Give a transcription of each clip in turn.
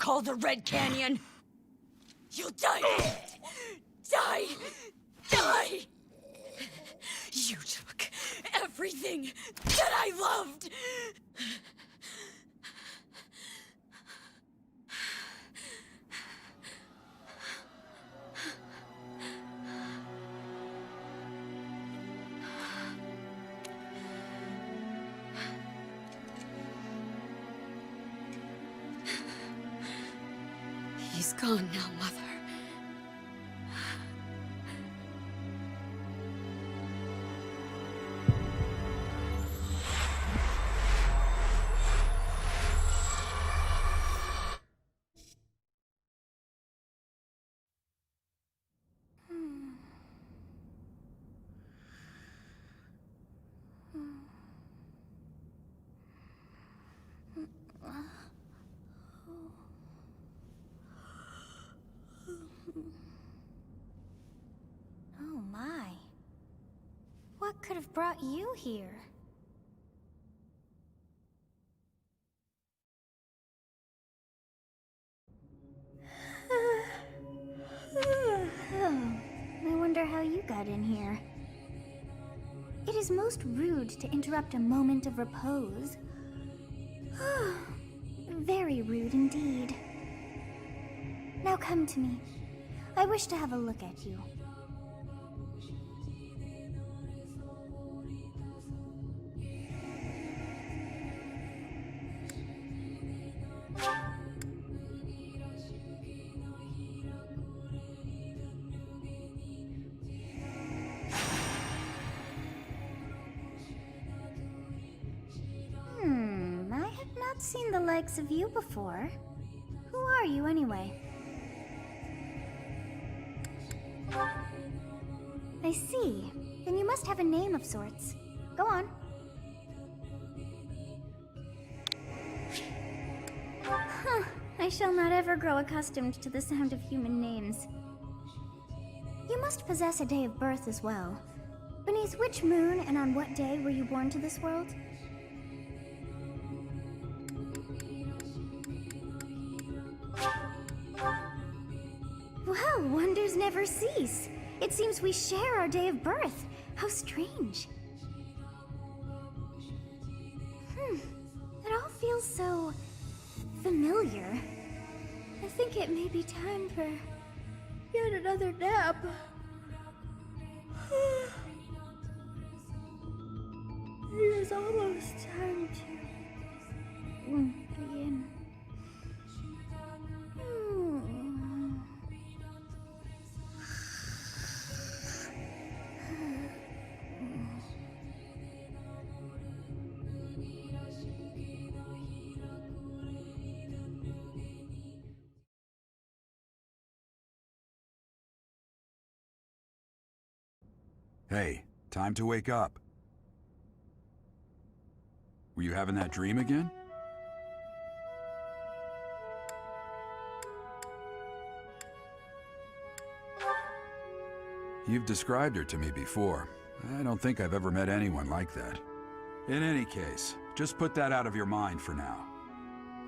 call the Red Canyon. You'll die. Die. Die. You took everything that I loved. He's gone now, Mother. Oh my. What could have brought you here? I wonder how you got in here. It is most rude to interrupt a moment of repose. Very rude indeed. Now come to me. I wish to have a look at you. I have not seen the likes of you before. Who are you anyway? I see. Then you must have a name of sorts. Go on. Huh. I shall not ever grow accustomed to the sound of human names. You must possess a day of birth as well. Beneath which moon and on what day were you born to this world? Well, wonders never cease. It seems we share our day of birth. How strange. It all feels so familiar. I think it may be time for yet another nap. It is almost time to begin. Hey, time to wake up. Were you having that dream again? You've described her to me before. I don't think I've ever met anyone like that. In any case, just put that out of your mind for now.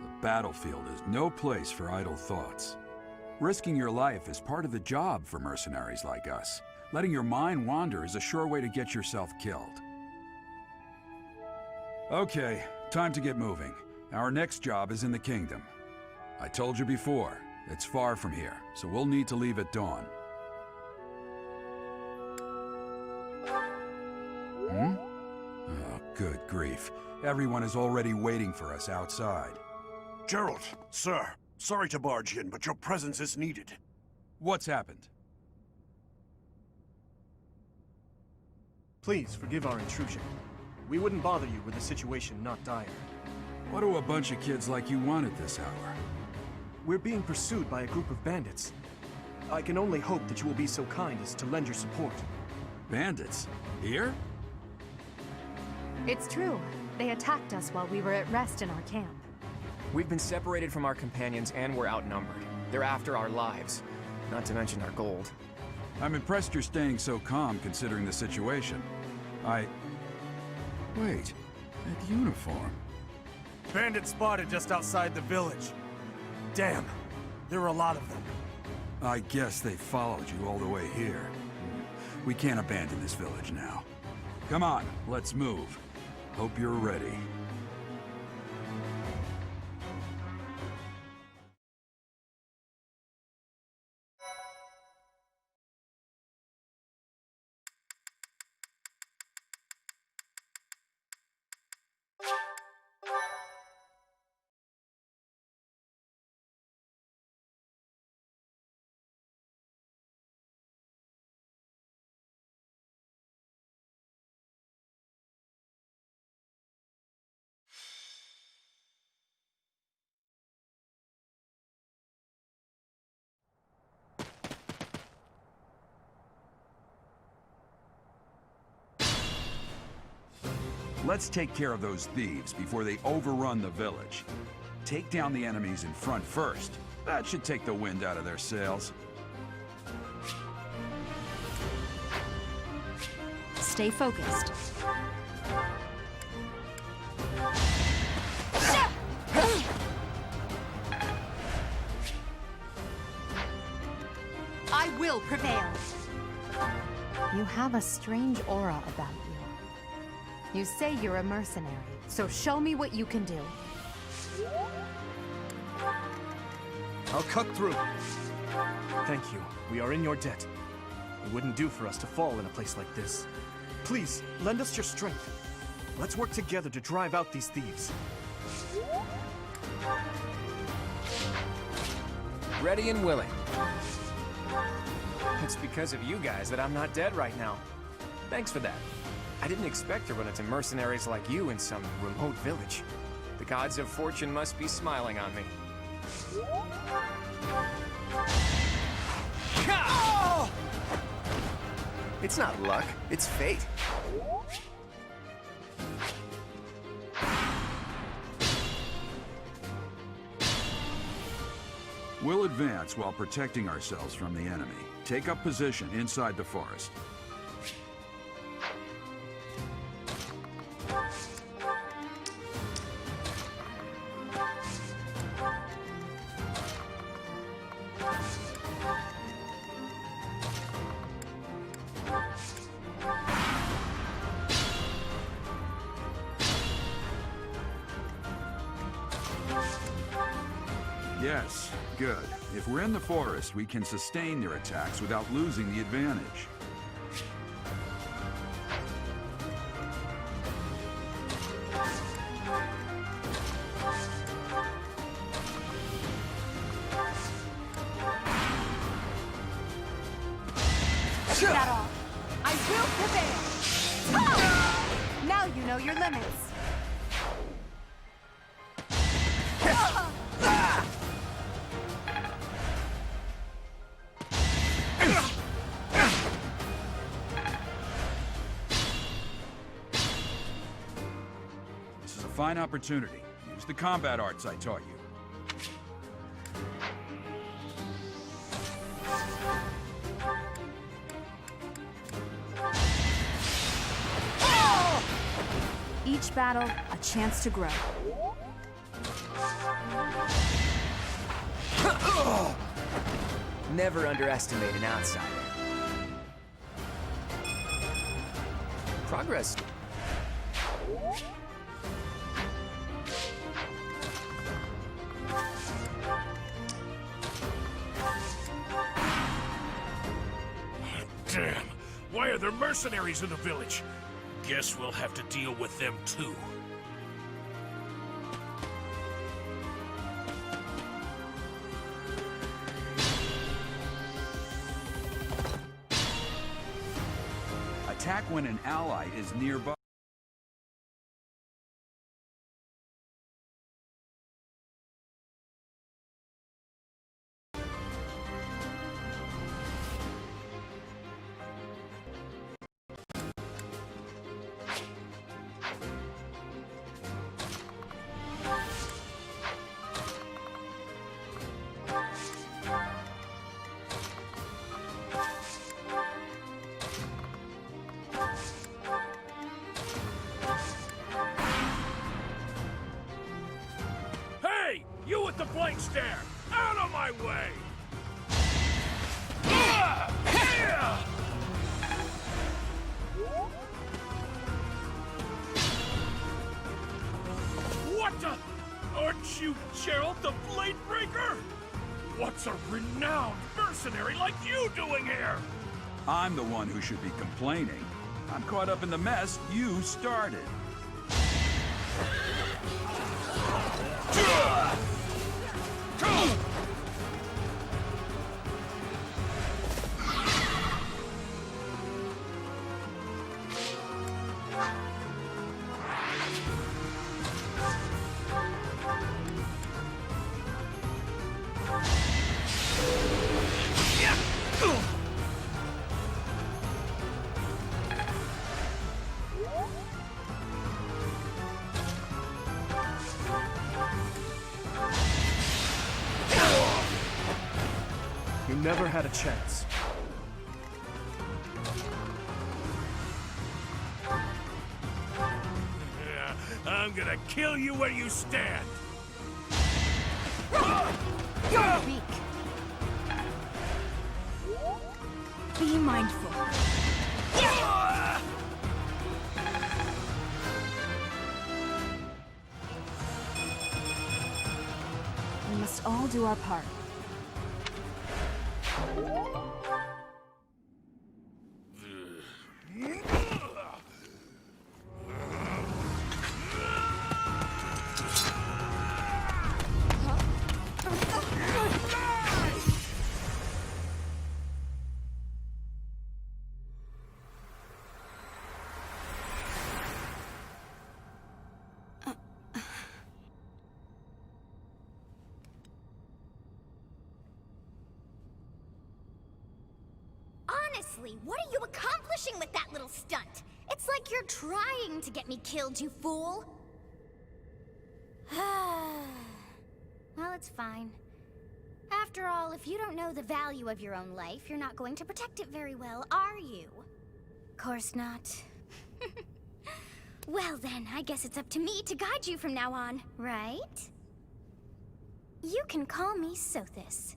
The battlefield is no place for idle thoughts. Risking your life is part of the job for mercenaries like us. Letting your mind wander is a sure way to get yourself killed. Okay, time to get moving. Our next job is in the kingdom. I told you before, it's far from here, so we'll need to leave at dawn. Oh, good grief. Everyone is already waiting for us outside. Gerald, sir, sorry to barge in, but your presence is needed. What's happened? Please forgive our intrusion. We wouldn't bother you with a situation not dire. What do a bunch of kids like you want at this hour? We're being pursued by a group of bandits. I can only hope that you will be so kind as to lend your support. Bandits? Here? It's true. They attacked us while we were at rest in our camp. We've been separated from our companions and we're outnumbered. They're after our lives, not to mention our gold. I'm impressed you're staying so calm considering the situation. Wait, that uniform. Bandit spotted just outside the village. Damn, there are a lot of them. I guess they followed you all the way here. We can't abandon this village now. Come on, let's move. Hope you're ready. Let's take care of those thieves before they overrun the village. Take down the enemies in front first. That should take the wind out of their sails. Stay focused. I will prevail. You have a strange aura about you. You say you're a mercenary, so show me what you can do. I'll cut through. Thank you. We are in your debt. It wouldn't do for us to fall in a place like this. Please, lend us your strength. Let's work together to drive out these thieves. Ready and willing. It's because of you guys that I'm not dead right now. Thanks for that. I didn't expect to run into mercenaries like you in some remote village. The gods of fortune must be smiling on me. Oh! It's not luck, it's fate. We'll advance while protecting ourselves from the enemy. Take up position inside the forest. Yes, good. If we're in the forest, we can sustain their attacks without losing the advantage. That all. I will prevail. Ah! Now you know your limits. This is a fine opportunity. Use the combat arts I taught you. Each battle, a chance to grow. Never underestimate an outsider. Progress. Damn! Why are there mercenaries in the village? Guess we'll have to deal with them too. Attack when an ally is nearby. You with the blank stare! my way! What the? Aren't you Gerald the Bladebreaker? What's a renowned mercenary like you doing here? I'm the one who should be complaining. I'm caught up in the mess you started. You never had a chance. I'm gonna kill you where you stand! You're weak. Be mindful. We must all do our part. Honestly, what are you accomplishing with that little stunt? It's like you're trying to get me killed, you fool! Well, it's fine. After all, if you don't know the value of your own life, you're not going to protect it very well, are you? Course not. Well then, I guess it's up to me to guide you from now on, right? You can call me Sothis,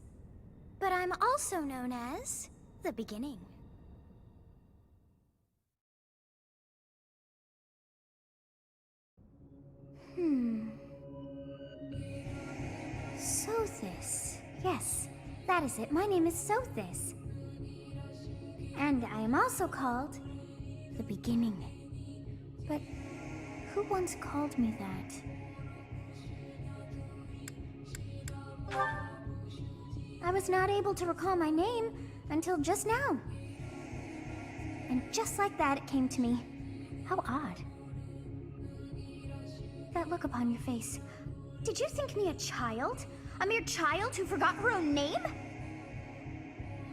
but I'm also known as the Beginning. Sothis. Yes, that is it. My name is Sothis. And I am also called the Beginning. But who once called me that? I was not able to recall my name until just now. And just like that, it came to me. How odd. That look upon your face. Did you think me a child? A mere child who forgot her own name?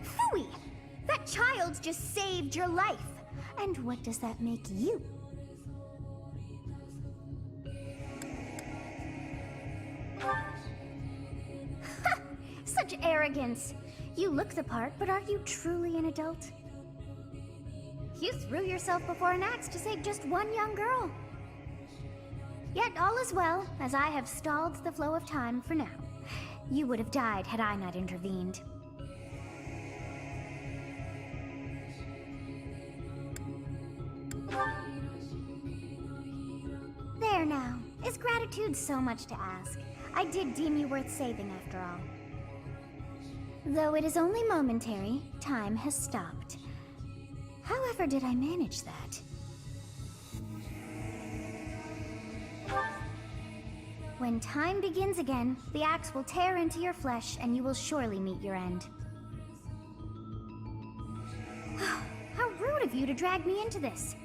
Phooey! That child just saved your life. And what does that make you? Ha! Such arrogance! You look the part, but are you truly an adult? You threw yourself before an axe to save just one young girl. Yet all is well, as I have stalled the flow of time for now. You would have died had I not intervened. There now. Is gratitude so much to ask? I did deem you worth saving after all. Though it is only momentary, time has stopped. However did I manage that? When time begins again, the axe will tear into your flesh and you will surely meet your end. How rude of you to drag me into this.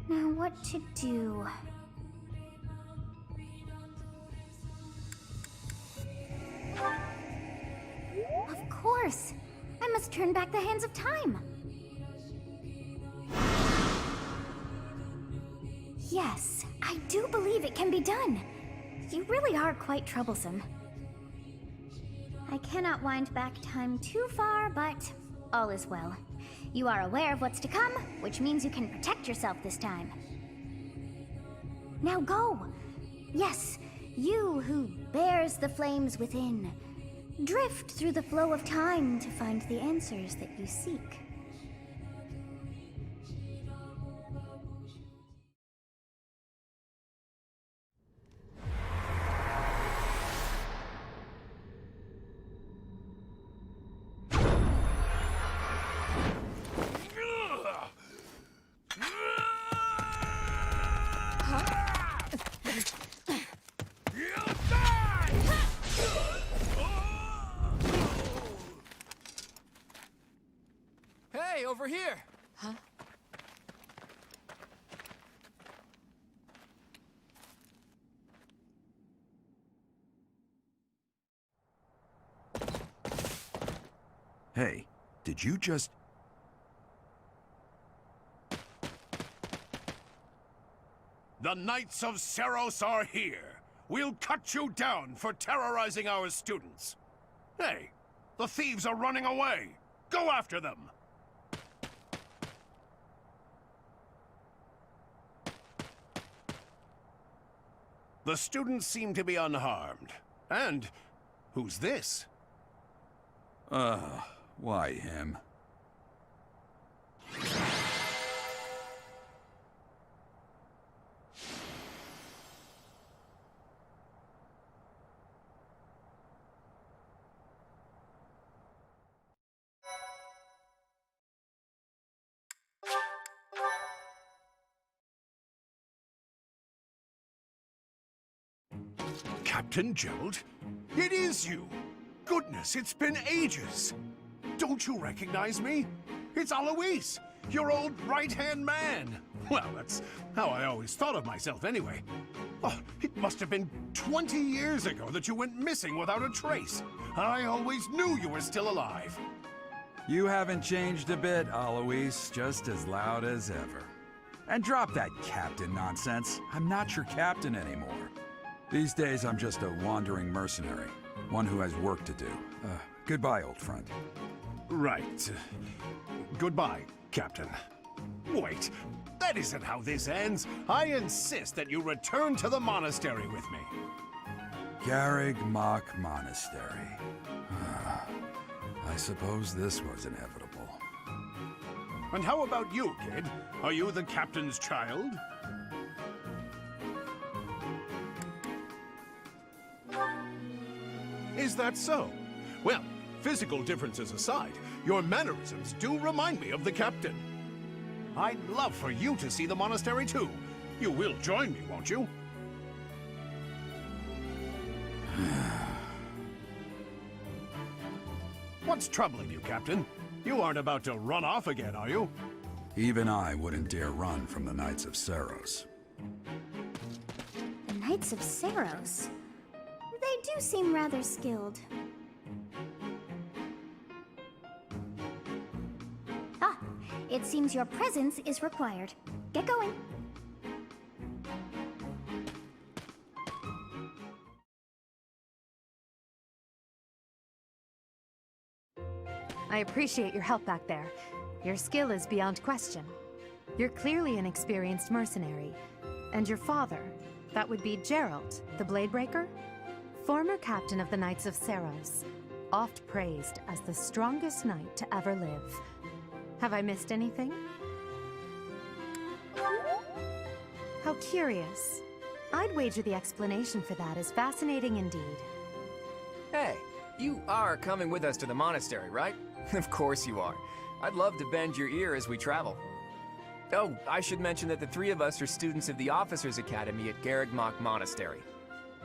Now what to do? Of course! I must turn back the hands of time! Yes, I do believe it can be done. You really are quite troublesome. I cannot wind back time too far, but all is well. You are aware of what's to come, which means you can protect yourself this time. Now go! Yes, you who bears the flames within. Drift through the flow of time to find the answers that you seek. Hey, over here! Huh? Hey, did you just... The Knights of Seros are here. We'll cut you down for terrorizing our students. Hey, the thieves are running away. Go after them. The students seem to be unharmed. And who's this? Why him? Captain Gerald? It is you! Goodness, it's been ages! Don't you recognize me? It's Alois, your old right-hand man! Well, that's how I always thought of myself anyway. Oh, it must have been 20 years ago that you went missing without a trace. I always knew you were still alive. You haven't changed a bit, Alois. Just as loud as ever. And drop that captain nonsense. I'm not your captain anymore. These days, I'm just a wandering mercenary. One who has work to do. Goodbye, old friend. Right. Goodbye, Captain. Wait, that isn't how this ends. I insist that you return to the monastery with me. Garreg Mach Monastery. I suppose this was inevitable. And how about you, kid? Are you the captain's child? Is that so? Well, physical differences aside, your mannerisms do remind me of the captain. I'd love for you to see the monastery too. You will join me, won't you? What's troubling you, Captain? You aren't about to run off again, are you? Even I wouldn't dare run from the Knights of Seros. The Knights of Seros? They do seem rather skilled. Ah, it seems your presence is required. Get going. I appreciate your help back there. Your skill is beyond question. You're clearly an experienced mercenary. And your father, that would be Gerald, the Bladebreaker? Former captain of the Knights of Seros, oft praised as the strongest knight to ever live. Have I missed anything? How curious. I'd wager the explanation for that is fascinating indeed. Hey, you are coming with us to the monastery, right? Of course you are. I'd love to bend your ear as we travel. Oh, I should mention that the three of us are students of the Officers' Academy at Garreg Mach Monastery.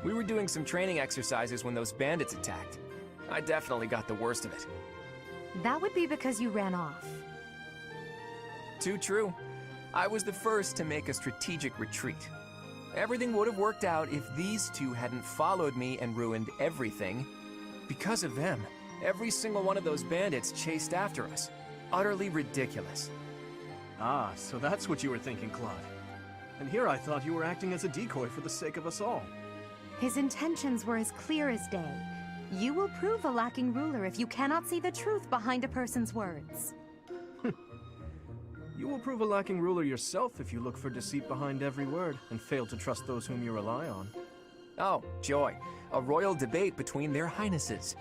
We were doing some training exercises when those bandits attacked. I definitely got the worst of it. That would be because you ran off. Too true. I was the first to make a strategic retreat. Everything would have worked out if these two hadn't followed me and ruined everything. Because of them, every single one of those bandits chased after us. Utterly ridiculous. Ah, so that's what you were thinking, Claude. And here I thought you were acting as a decoy for the sake of us all. His intentions were as clear as day. You will prove a lacking ruler if you cannot see the truth behind a person's words. You will prove a lacking ruler yourself if you look for deceit behind every word and fail to trust those whom you rely on. Oh, joy. A royal debate between their highnesses.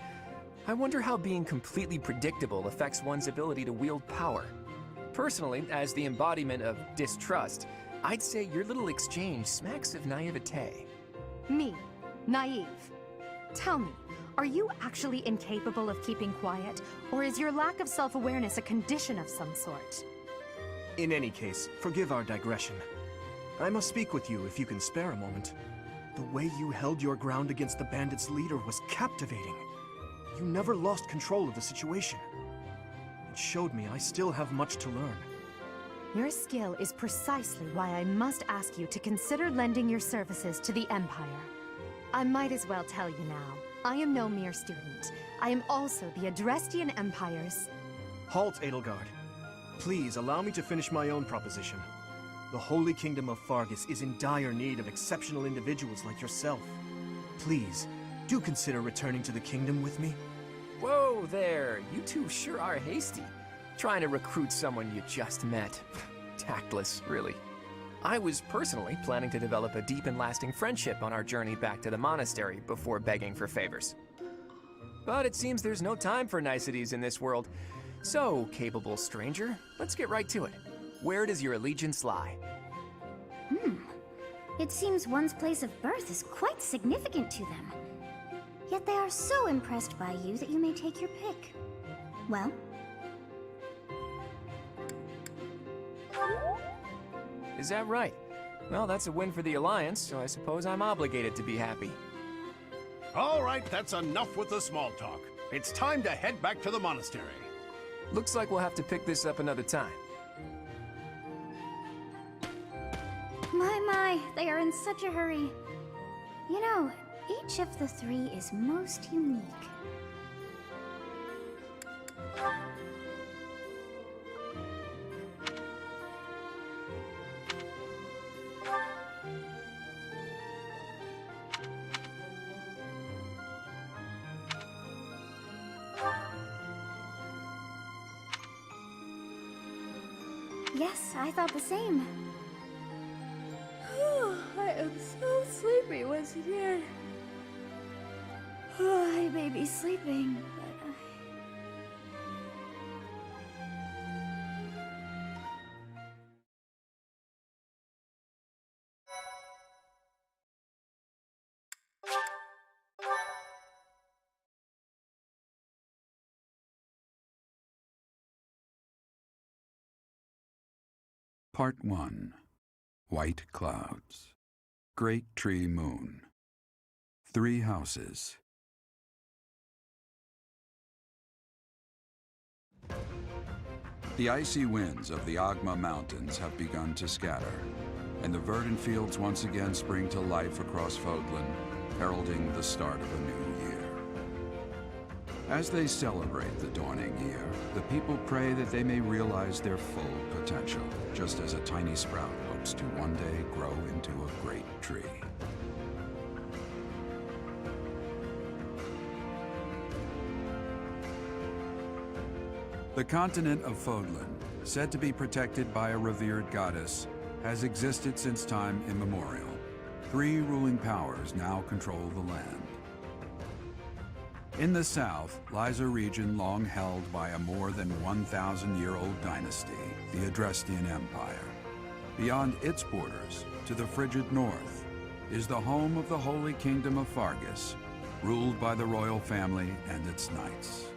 I wonder how being completely predictable affects one's ability to wield power. Personally, as the embodiment of distrust, I'd say your little exchange smacks of naivete. Me, naive. Tell me, are you actually incapable of keeping quiet, or is your lack of self-awareness a condition of some sort? In any case, forgive our digression. I must speak with you if you can spare a moment. The way you held your ground against the Bandits' leader was captivating. You never lost control of the situation. It showed me I still have much to learn. Your skill is precisely why I must ask you to consider lending your services to the Empire. I might as well tell you now, I am no mere student. I am also the Adrestian Empire's... Halt, Edelgard. Please allow me to finish my own proposition. The Holy Kingdom of Fargus is in dire need of exceptional individuals like yourself. Please, do consider returning to the kingdom with me. Whoa there, you two sure are hasty. Trying to recruit someone you just met. Tactless, really. I was personally planning to develop a deep and lasting friendship on our journey back to the monastery before begging for favors. But it seems there's no time for niceties in this world. So, capable stranger, let's get right to it. Where does your allegiance lie? It seems one's place of birth is quite significant to them. Yet they are so impressed by you that you may take your pick. Well? Is that right? Well, that's a win for the Alliance, so I suppose I'm obligated to be happy. All right, that's enough with the small talk. It's time to head back to the monastery. Looks like we'll have to pick this up another time. My, they are in such a hurry. You know, each of the three is most unique. Yes, I thought the same. I am so sleepy once again. I may be sleeping, but Part 1. White Clouds. Great Tree Moon. 3 houses. The icy winds of the Agma Mountains have begun to scatter, and the verdant fields once again spring to life across Fodlan, heralding the start of a new year. As they celebrate the dawning year, the people pray that they may realize their full potential, just as a tiny sprout hopes to one day grow into a great tree. The continent of Fodlan, said to be protected by a revered goddess, has existed since time immemorial. 3 ruling powers now control the land. In the south lies a region long held by a more than 1,000-year-old dynasty, the Adrestian Empire. Beyond its borders, to the frigid north, is the home of the Holy Kingdom of Fargus, ruled by the royal family and its knights.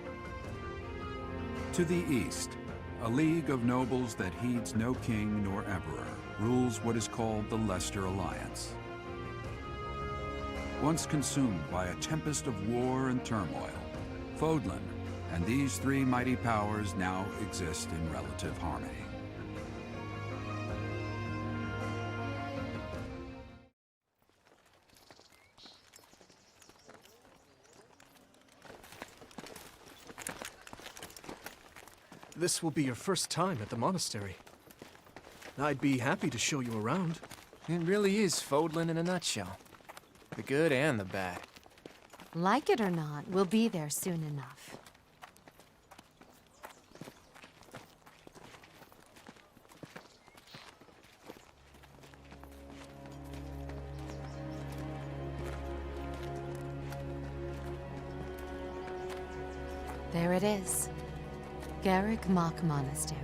To the east, a league of nobles that heeds no king nor emperor rules what is called the Leicester Alliance. Once consumed by a tempest of war and turmoil, Fodlan and these 3 mighty powers now exist in relative harmony. This will be your first time at the monastery. I'd be happy to show you around. It really is Fodlan in a nutshell. The good and the bad. Like it or not, we'll be there soon enough. There it is. Garrick Mock Monastery.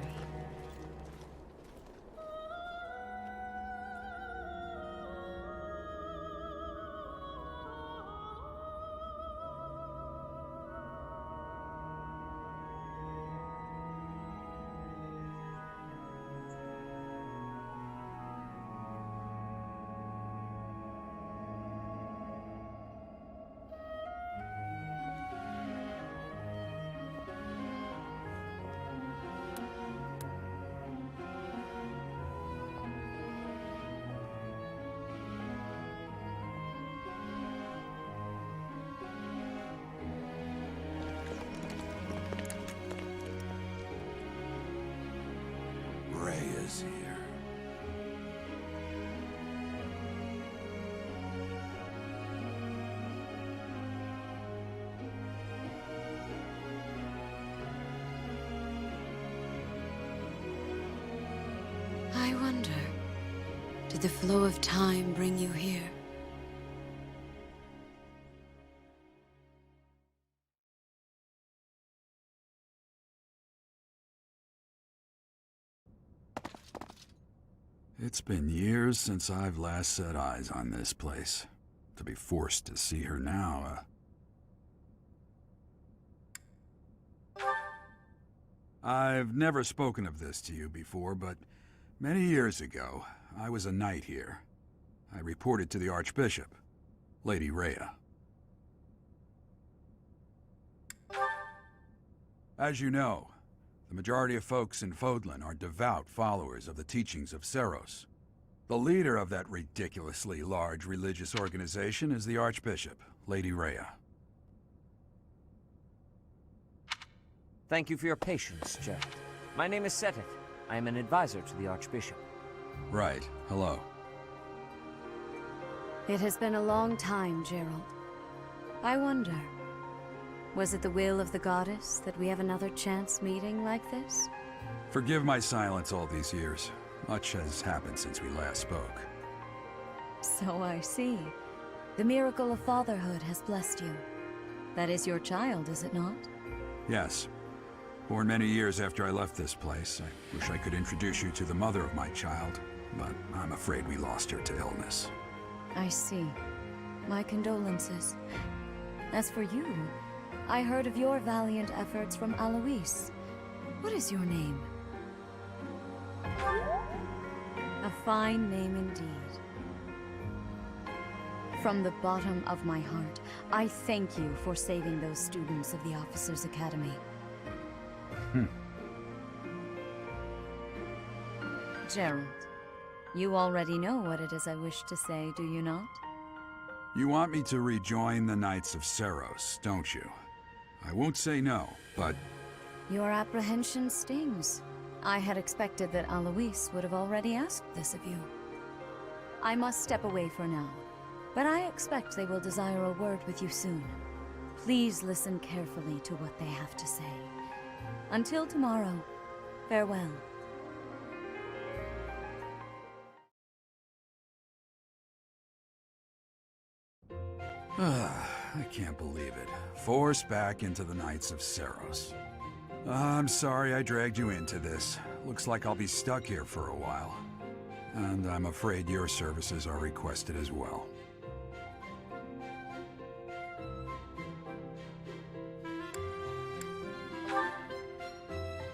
Rhea's here. I wonder, did the flow of time bring you here? It's been years since I've last set eyes on this place. To be forced to see her now, I've never spoken of this to you before, but many years ago, I was a knight here. I reported to the Archbishop, Lady Rhea. As you know, the majority of folks in Fodlan are devout followers of the teachings of Seros. The leader of that ridiculously large religious organization is the Archbishop, Lady Rhea. Thank you for your patience, Gerald. My name is Seteth. I am an advisor to the Archbishop. Right. Hello. It has been a long time, Gerald. I wonder, was it the will of the goddess that we have another chance meeting like this? Forgive my silence all these years. Much has happened since we last spoke. So I see. The miracle of fatherhood has blessed you. That is your child, is it not? Yes. Born many years after I left this place. I wish I could introduce you to the mother of my child, but I'm afraid we lost her to illness. I see. My condolences. As for you, I heard of your valiant efforts from Alois. What is your name? A fine name indeed. From the bottom of my heart, I thank you for saving those students of the Officers' Academy. Gerald, you already know what it is I wish to say, do you not? You want me to rejoin the Knights of Seros, don't you? I won't say no, but... Your apprehension stings. I had expected that Alois would have already asked this of you. I must step away for now, but I expect they will desire a word with you soon. Please listen carefully to what they have to say. Until tomorrow, farewell. I can't believe it. Forced back into the Knights of Seros. I'm sorry I dragged you into this. Looks like I'll be stuck here for a while. And I'm afraid your services are requested as well.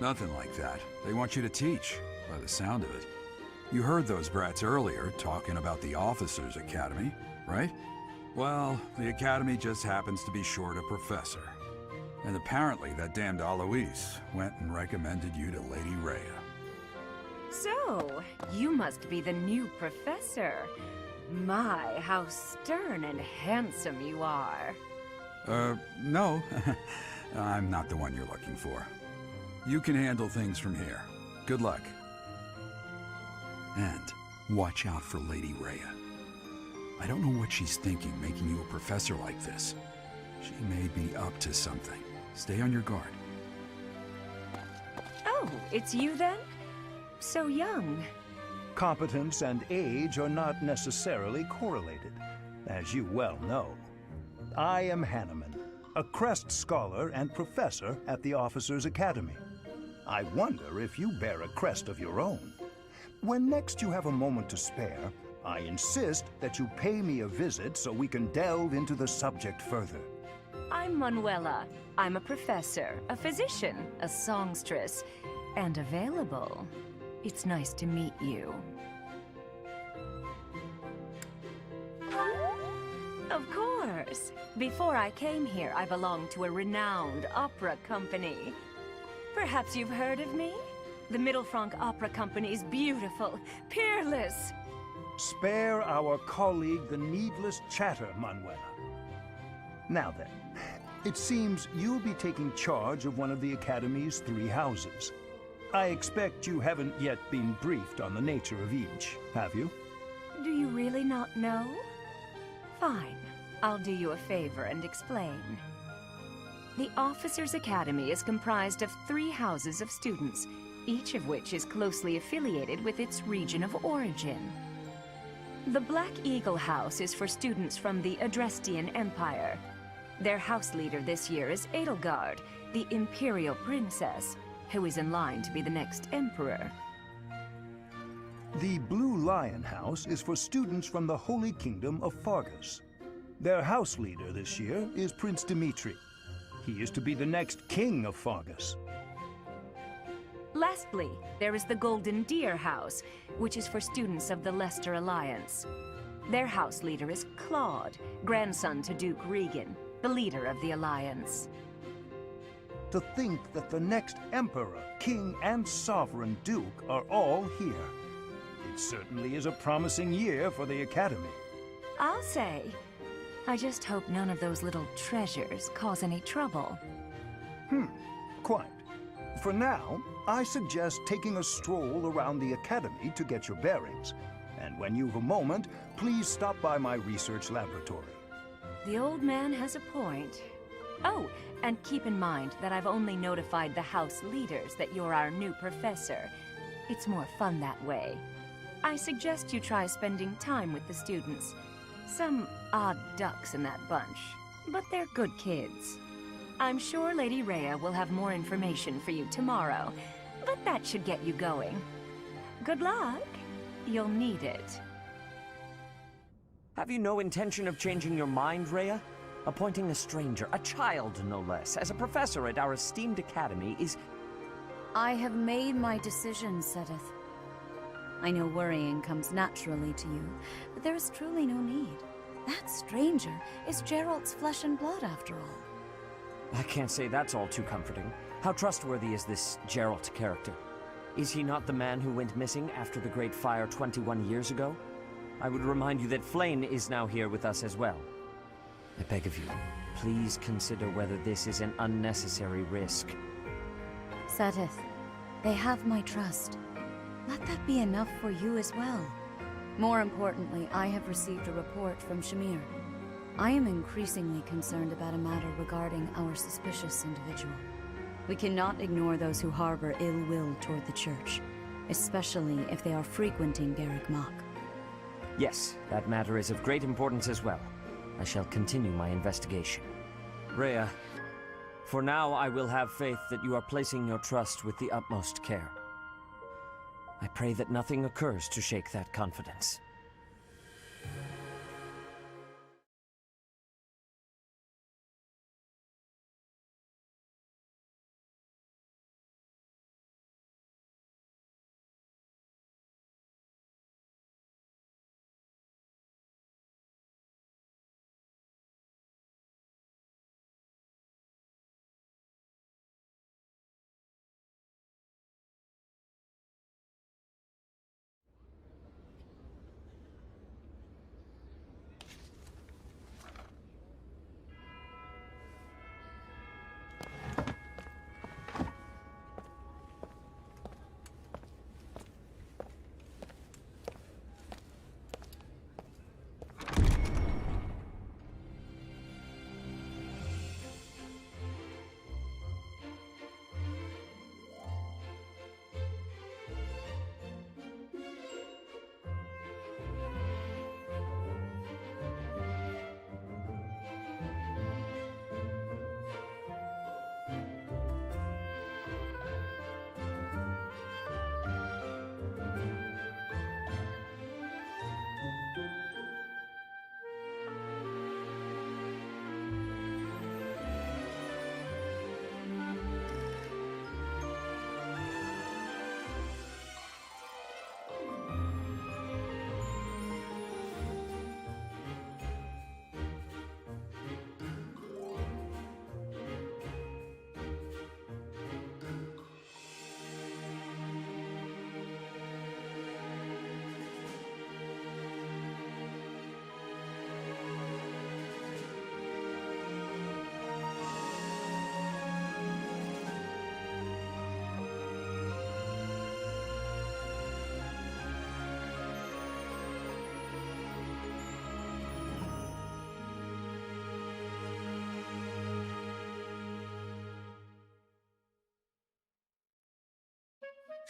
Nothing like that. They want you to teach, by the sound of it. You heard those brats earlier talking about the Officers' Academy, right? Well, the Academy just happens to be short a professor. And apparently that damned Alois went and recommended you to Lady Rhea. So, you must be the new professor. My, how stern and handsome you are. No. I'm not the one you're looking for. You can handle things from here. Good luck. And watch out for Lady Rhea. I don't know what she's thinking making you a professor like this. She may be up to something. Stay on your guard. Oh, it's you then? So young. Competence and age are not necessarily correlated, as you well know. I am Hanneman, a Crest Scholar and Professor at the Officers' Academy. I wonder if you bear a crest of your own. When next you have a moment to spare, I insist that you pay me a visit so we can delve into the subject further. I'm Manuela. I'm a professor, a physician, a songstress, and available. It's nice to meet you. Of course. Before I came here, I belonged to a renowned opera company. Perhaps you've heard of me? The Middlefranc Opera Company's beautiful, peerless. Spare our colleague the needless chatter, Manuela. Now then, it seems you'll be taking charge of one of the Academy's 3 houses. I expect you haven't yet been briefed on the nature of each, have you? Do you really not know? Fine. I'll do you a favor and explain. The Officers' Academy is comprised of 3 houses of students, each of which is closely affiliated with its region of origin. The Black Eagle House is for students from the Adrestian Empire. Their house leader this year is Edelgard, the Imperial Princess, who is in line to be the next Emperor. The Blue Lion House is for students from the Holy Kingdom of Fargus. Their house leader this year is Prince Dimitri. He is to be the next king of Fargus. Lastly, there is the Golden Deer House, which is for students of the Leicester Alliance. Their house leader is Claude, grandson to Duke Regan, the leader of the Alliance. To think that the next Emperor, King, and Sovereign Duke are all here. It certainly is a promising year for the Academy. I'll say. I just hope none of those little treasures cause any trouble. Quite. For now, I suggest taking a stroll around the Academy to get your bearings. And when you've a moment, please stop by my research laboratory. The old man has a point. Oh, and keep in mind that I've only notified the house leaders that you're our new professor. It's more fun that way. I suggest you try spending time with the students. Some odd ducks in that bunch, but they're good kids. I'm sure Lady Rhea will have more information for you tomorrow, but that should get you going. Good luck. You'll need it. Have you no intention of changing your mind, Rhea? Appointing a stranger, a child no less, as a professor at our esteemed academy is... I have made my decision, Sedith. I know worrying comes naturally to you, but there is truly no need. That stranger is Gerald's flesh and blood, after all. I can't say that's all too comforting. How trustworthy is this Gerald character? Is he not the man who went missing after the Great Fire 21 years ago? I would remind you that Flayn is now here with us as well. I beg of you, please consider whether this is an unnecessary risk. Sedith, they have my trust. Let that be enough for you as well. More importantly, I have received a report from Shamir. I am increasingly concerned about a matter regarding our suspicious individual. We cannot ignore those who harbor ill will toward the Church, especially if they are frequenting Garrick Mach. Yes, that matter is of great importance as well. I shall continue my investigation. Rhea, for now I will have faith that you are placing your trust with the utmost care. I pray that nothing occurs to shake that confidence.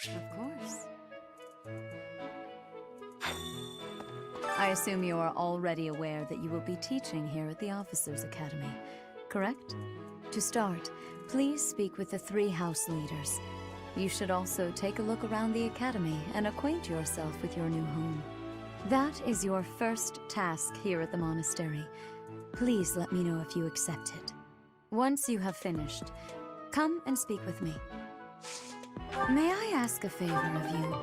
Of course. I assume you are already aware that you will be teaching here at the Officers' Academy, correct? To start, please speak with the 3 house leaders. You should also take a look around the Academy and acquaint yourself with your new home. That is your first task here at the monastery. Please let me know if you accept it. Once you have finished, come and speak with me. May I ask a favor of you?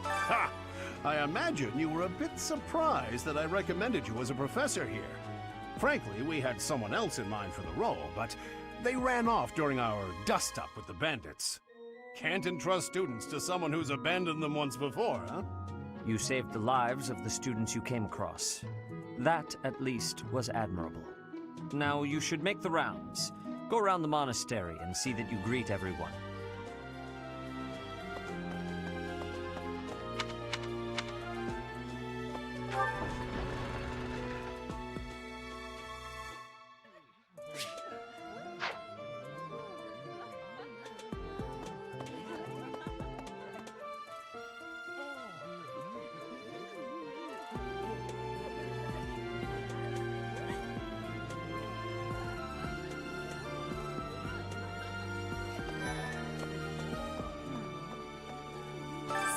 Ha! I imagine you were a bit surprised that I recommended you as a professor here. Frankly, we had someone else in mind for the role, but they ran off during our dust-up with the Bandits. Can't entrust students to someone who's abandoned them once before, huh? You saved the lives of the students you came across. That, at least, was admirable. Now, you should make the rounds. Go around the monastery and see that you greet everyone.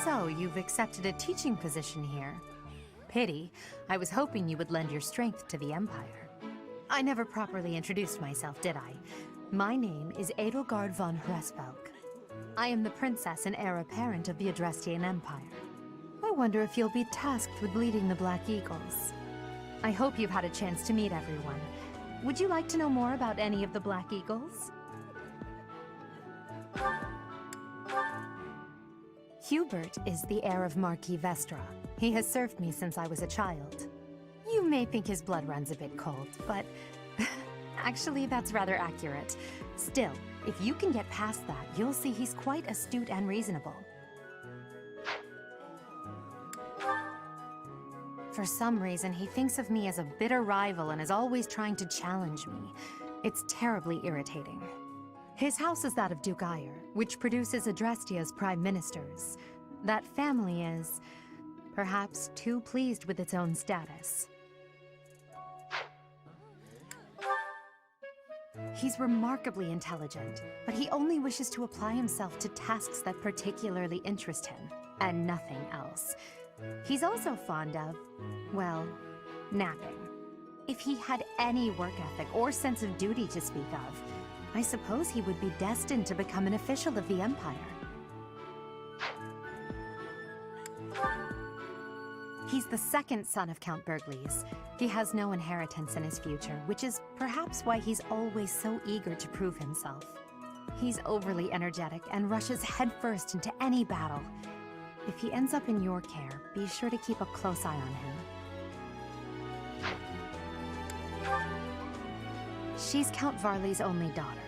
So, you've accepted a teaching position here. Pity. I was hoping you would lend your strength to the Empire. I never properly introduced myself, did I? My name is Edelgard von Hresvelk. I am the princess and heir apparent of the Adrestian Empire. I wonder if you'll be tasked with leading the Black Eagles. I hope you've had a chance to meet everyone. Would you like to know more about any of the Black Eagles? Hubert is the heir of Marquis Vestra. He has served me since I was a child. You may think his blood runs a bit cold, but actually that's rather accurate. Still, if you can get past that, you'll see he's quite astute and reasonable. For some reason, he thinks of me as a bitter rival and is always trying to challenge me. It's terribly irritating. His house is that of Duke Ayer, which produces Adrestia's prime ministers. That family is, perhaps, too pleased with its own status. He's remarkably intelligent, but he only wishes to apply himself to tasks that particularly interest him, and nothing else. He's also fond of, well, napping. If he had any work ethic or sense of duty to speak of, I suppose he would be destined to become an official of the Empire. He's the second son of Count Bergliez. He has no inheritance in his future, which is perhaps why he's always so eager to prove himself. He's overly energetic and rushes headfirst into any battle. If he ends up in your care, be sure to keep a close eye on him. She's Count Varley's only daughter.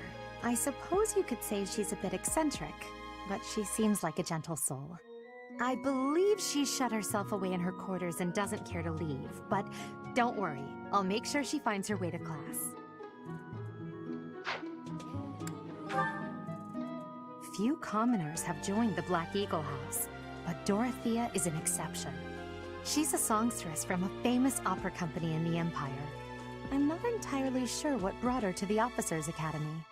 I suppose you could say she's a bit eccentric, but she seems like a gentle soul. I believe she's shut herself away in her quarters and doesn't care to leave, but don't worry, I'll make sure she finds her way to class. Few commoners have joined the Black Eagle House, but Dorothea is an exception. She's a songstress from a famous opera company in the Empire. I'm not entirely sure what brought her to the Officers' Academy.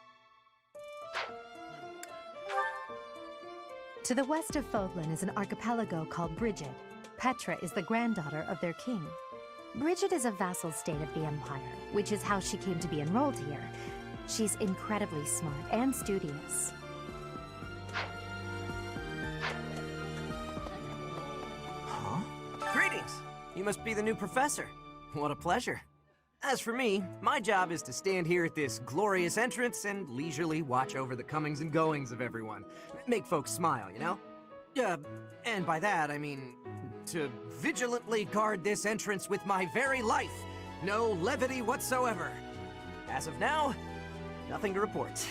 To the west of Fodlan is an archipelago called Brigid. Petra is the granddaughter of their king. Brigid is a vassal state of the Empire, which is how she came to be enrolled here. She's incredibly smart and studious. Huh? Greetings! You must be the new professor. What a pleasure. As for me, my job is to stand here at this glorious entrance and leisurely watch over the comings and goings of everyone. Make folks smile, you know? And by that, I mean to vigilantly guard this entrance with my very life. No levity whatsoever. As of now, nothing to report.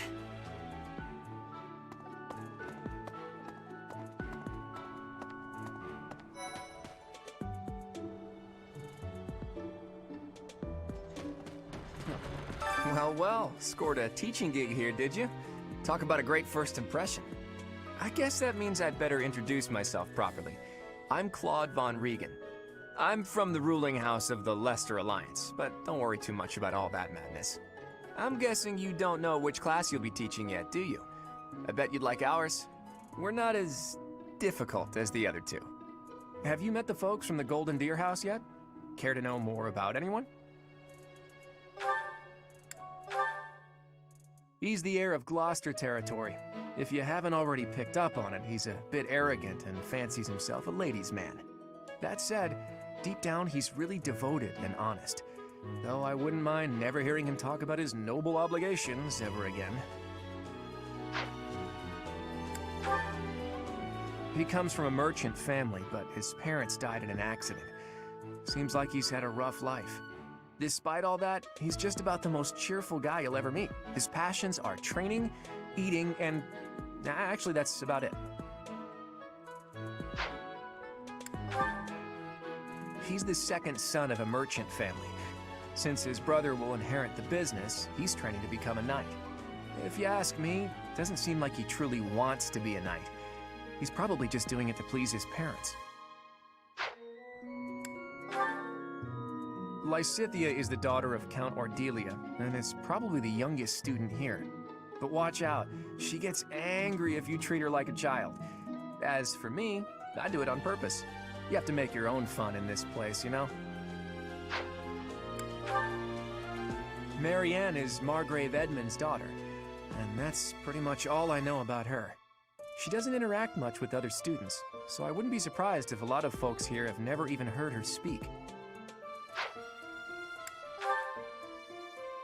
Well, well, scored a teaching gig here, did you? Talk about a great first impression. I guess that means I'd better introduce myself properly. I'm Claude von Regan. I'm from the ruling house of the Leicester Alliance, but don't worry too much about all that madness. I'm guessing you don't know which class you'll be teaching yet, do you? I bet you'd like ours. We're not as difficult as the other two. Have you met the folks from the Golden Deer House yet? Care to know more about anyone? He's the heir of Gloucester territory. If you haven't already picked up on it, he's a bit arrogant and fancies himself a ladies' man. That said, deep down he's really devoted and honest. Though I wouldn't mind never hearing him talk about his noble obligations ever again. He comes from a merchant family, but his parents died in an accident. Seems like he's had a rough life. Despite all that, he's just about the most cheerful guy you'll ever meet. His passions are training, eating, and actually that's about it. He's the second son of a merchant family. Since his brother will inherit the business, he's training to become a knight. If you ask me, it doesn't seem like he truly wants to be a knight. He's probably just doing it to please his parents. Lysithea is the daughter of Count Ordelia, and is probably the youngest student here. But watch out, she gets angry if you treat her like a child. As for me, I do it on purpose. You have to make your own fun in this place, you know? Marianne is Margrave Edmund's daughter, and that's pretty much all I know about her. She doesn't interact much with other students, so I wouldn't be surprised if a lot of folks here have never even heard her speak.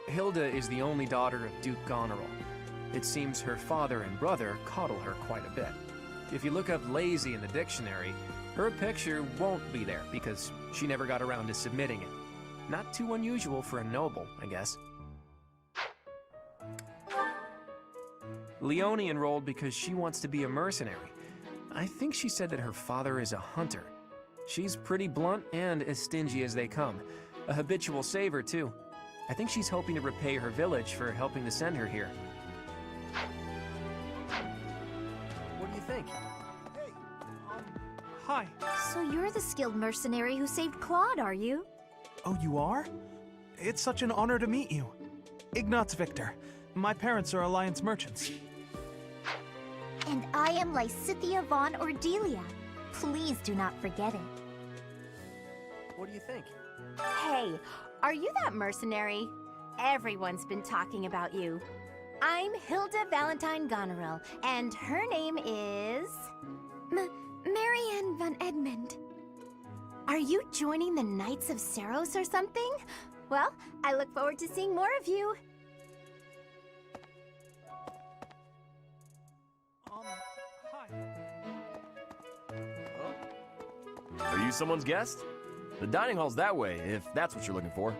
Hilda is the only daughter of Duke Goneril. It seems her father and brother coddle her quite a bit. If you look up lazy in the dictionary, her picture won't be there because she never got around to submitting it. Not too unusual for a noble, I guess. Leonie enrolled because she wants to be a mercenary. I think she said that her father is a hunter. She's pretty blunt and as stingy as they come. A habitual saver, too. I think she's hoping to repay her village for helping to send her here. What do you think? Hey, hi. So you're the skilled mercenary who saved Claude, are you? Oh, you are? It's such an honor to meet you. Ignatz Victor. My parents are Alliance merchants. And I am Lysithea von Ordelia. Please do not forget it. What do you think? Hey, are you that mercenary? Everyone's been talking about you. I'm Hilda Valentine Goneril, and her name is... Marianne von Edmund. Are you joining the Knights of Saros or something? Well, I look forward to seeing more of you. Hi. Are you someone's guest? The dining hall's that way, if that's what you're looking for.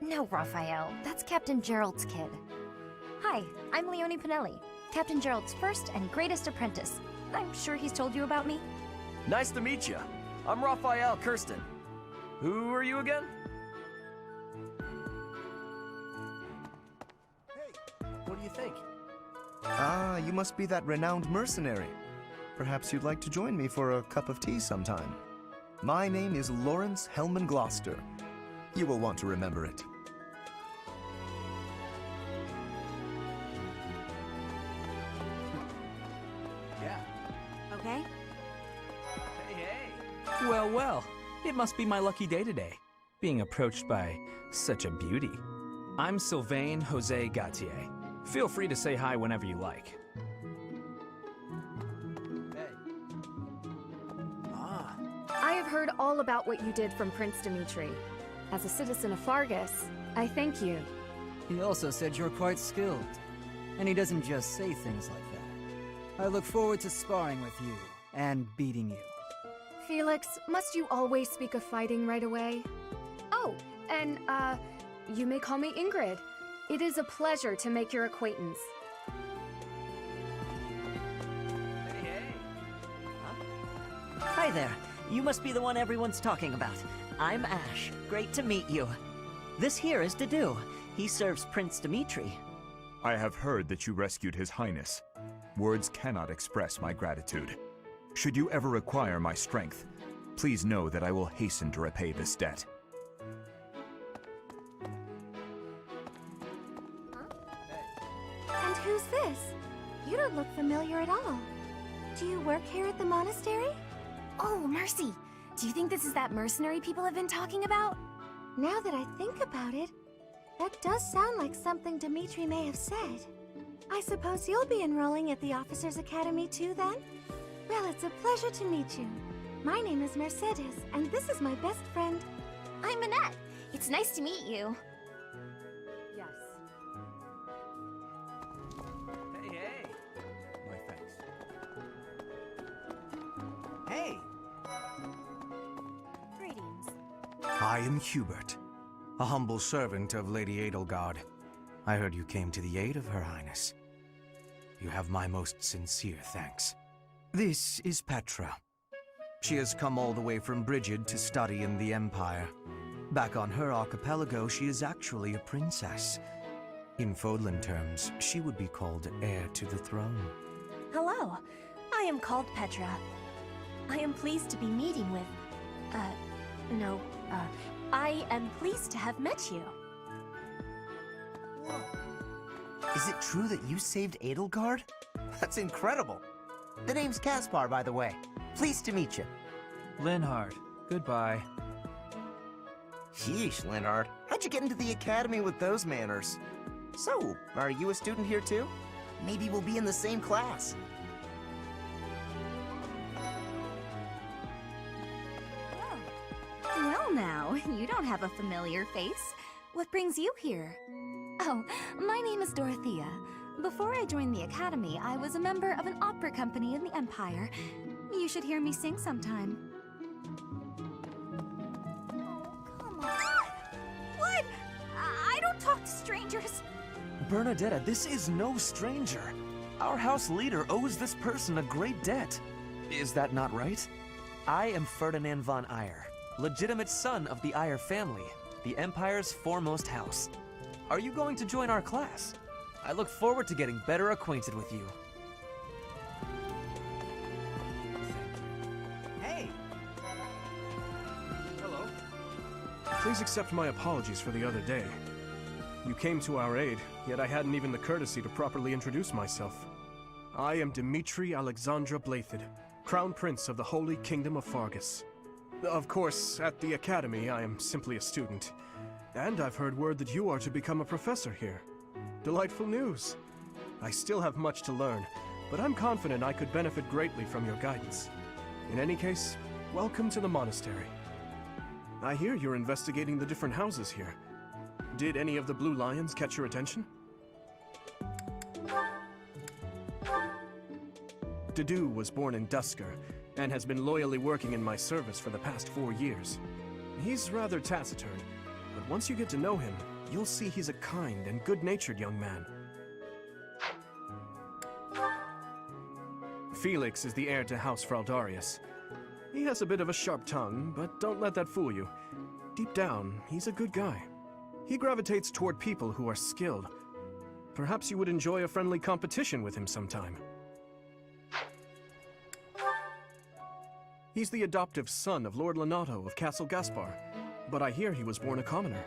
No, Raphael. That's Captain Gerald's kid. Hi, I'm Leonie Pinelli, Captain Gerald's first and greatest apprentice. I'm sure he's told you about me. Nice to meet you. I'm Raphael Kirsten. Who are you again? Hey, what do you think? Ah, you must be that renowned mercenary. Perhaps you'd like to join me for a cup of tea sometime. My name is Lawrence Hellman Gloucester. You will want to remember it. Yeah. Okay? Hey. Well, well, it must be my lucky day today, being approached by such a beauty. I'm Sylvain Jose Gautier. Feel free to say hi whenever you like. I have heard all about what you did from Prince Dimitri. As a citizen of Fargus, I thank you. He also said you're quite skilled. And he doesn't just say things like that. I look forward to sparring with you and beating you. Felix, must you always speak of fighting right away? Oh, and, you may call me Ingrid. It is a pleasure to make your acquaintance. Hi there. You must be the one everyone's talking about. I'm Ash. Great to meet you. This here is Dedu. He serves Prince Dimitri. I have heard that you rescued His Highness. Words cannot express my gratitude. Should you ever require my strength, please know that I will hasten to repay this debt. And who's this? You don't look familiar at all. Do you work here at the monastery? Oh, Mercy! Do you think this is that mercenary people have been talking about? Now that I think about it, that does sound like something Dimitri may have said. I suppose you'll be enrolling at the Officers' Academy too, then? Well, it's a pleasure to meet you. My name is Mercedes, and this is my best friend. I'm Annette. It's nice to meet you. Yes. Hey! My thanks. Hey! Greetings. I am Hubert, a humble servant of Lady Edelgard. I heard you came to the aid of Her Highness. You have my most sincere thanks. This is Petra. She has come all the way from Brigid to study in the Empire. Back on her archipelago, she is actually a princess. In Fodlan terms, she would be called heir to the throne. Hello, I am called Petra. I am pleased to be meeting with... I am pleased to have met you. Is it true that you saved Edelgard? That's incredible. The name's Caspar, by the way. Pleased to meet you. Linhard, goodbye. Sheesh, Linhard. How'd you get into the academy with those manners? So, are you a student here too? Maybe we'll be in the same class. Well now, you don't have a familiar face. What brings you here? Oh, my name is Dorothea. Before I joined the Academy, I was a member of an opera company in the Empire. You should hear me sing sometime. Come on. What? I don't talk to strangers. Bernadetta, this is no stranger. Our house leader owes this person a great debt. Is that not right? I am Ferdinand von Eyre, legitimate son of the Eyre family, the Empire's foremost house. Are you going to join our class? I look forward to getting better acquainted with you. Hey! Hello. Please accept my apologies for the other day. You came to our aid, yet I hadn't even the courtesy to properly introduce myself. I am Dimitri Alexandra Blathid, Crown Prince of the Holy Kingdom of Fargus. Of course, at the Academy, I am simply a student. And I've heard word that you are to become a professor here. Delightful news. I still have much to learn, but I'm confident I could benefit greatly from your guidance. In any case, welcome to the monastery. I hear you're investigating the different houses here. Did any of the Blue Lions catch your attention? Dedu was born in Dusker, and has been loyally working in my service for the past 4 years. He's rather taciturn, but once you get to know him, you'll see he's a kind and good-natured young man. Felix is the heir to House Fraldarius. He has a bit of a sharp tongue, but don't let that fool you. Deep down, he's a good guy. He gravitates toward people who are skilled. Perhaps you would enjoy a friendly competition with him sometime. He's the adoptive son of Lord Lenato of Castle Gaspar, but I hear he was born a commoner.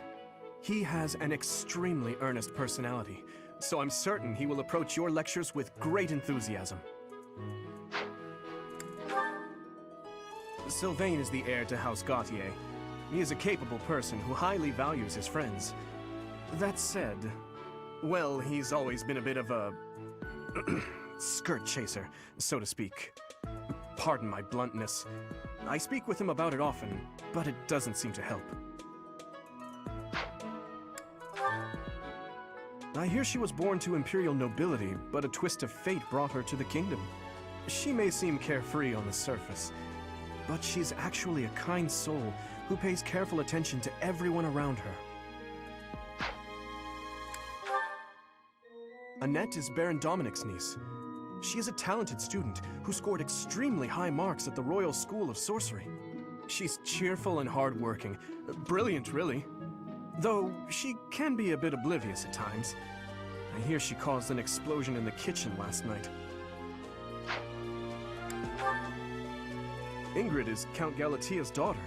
He has an extremely earnest personality, so I'm certain he will approach your lectures with great enthusiasm. Sylvain is the heir to House Gautier. He is a capable person who highly values his friends. That said, well, he's always been a bit of a skirt chaser, so to speak. Pardon my bluntness. I speak with him about it often, but it doesn't seem to help. I hear she was born to imperial nobility, but a twist of fate brought her to the kingdom. She may seem carefree on the surface, but she's actually a kind soul who pays careful attention to everyone around her. Annette is Baron Dominic's niece. She is a talented student who scored extremely high marks at the Royal School of Sorcery. She's cheerful and hardworking. Brilliant, really. Though she can be a bit oblivious at times. I hear she caused an explosion in the kitchen last night. Ingrid is Count Galatia's daughter.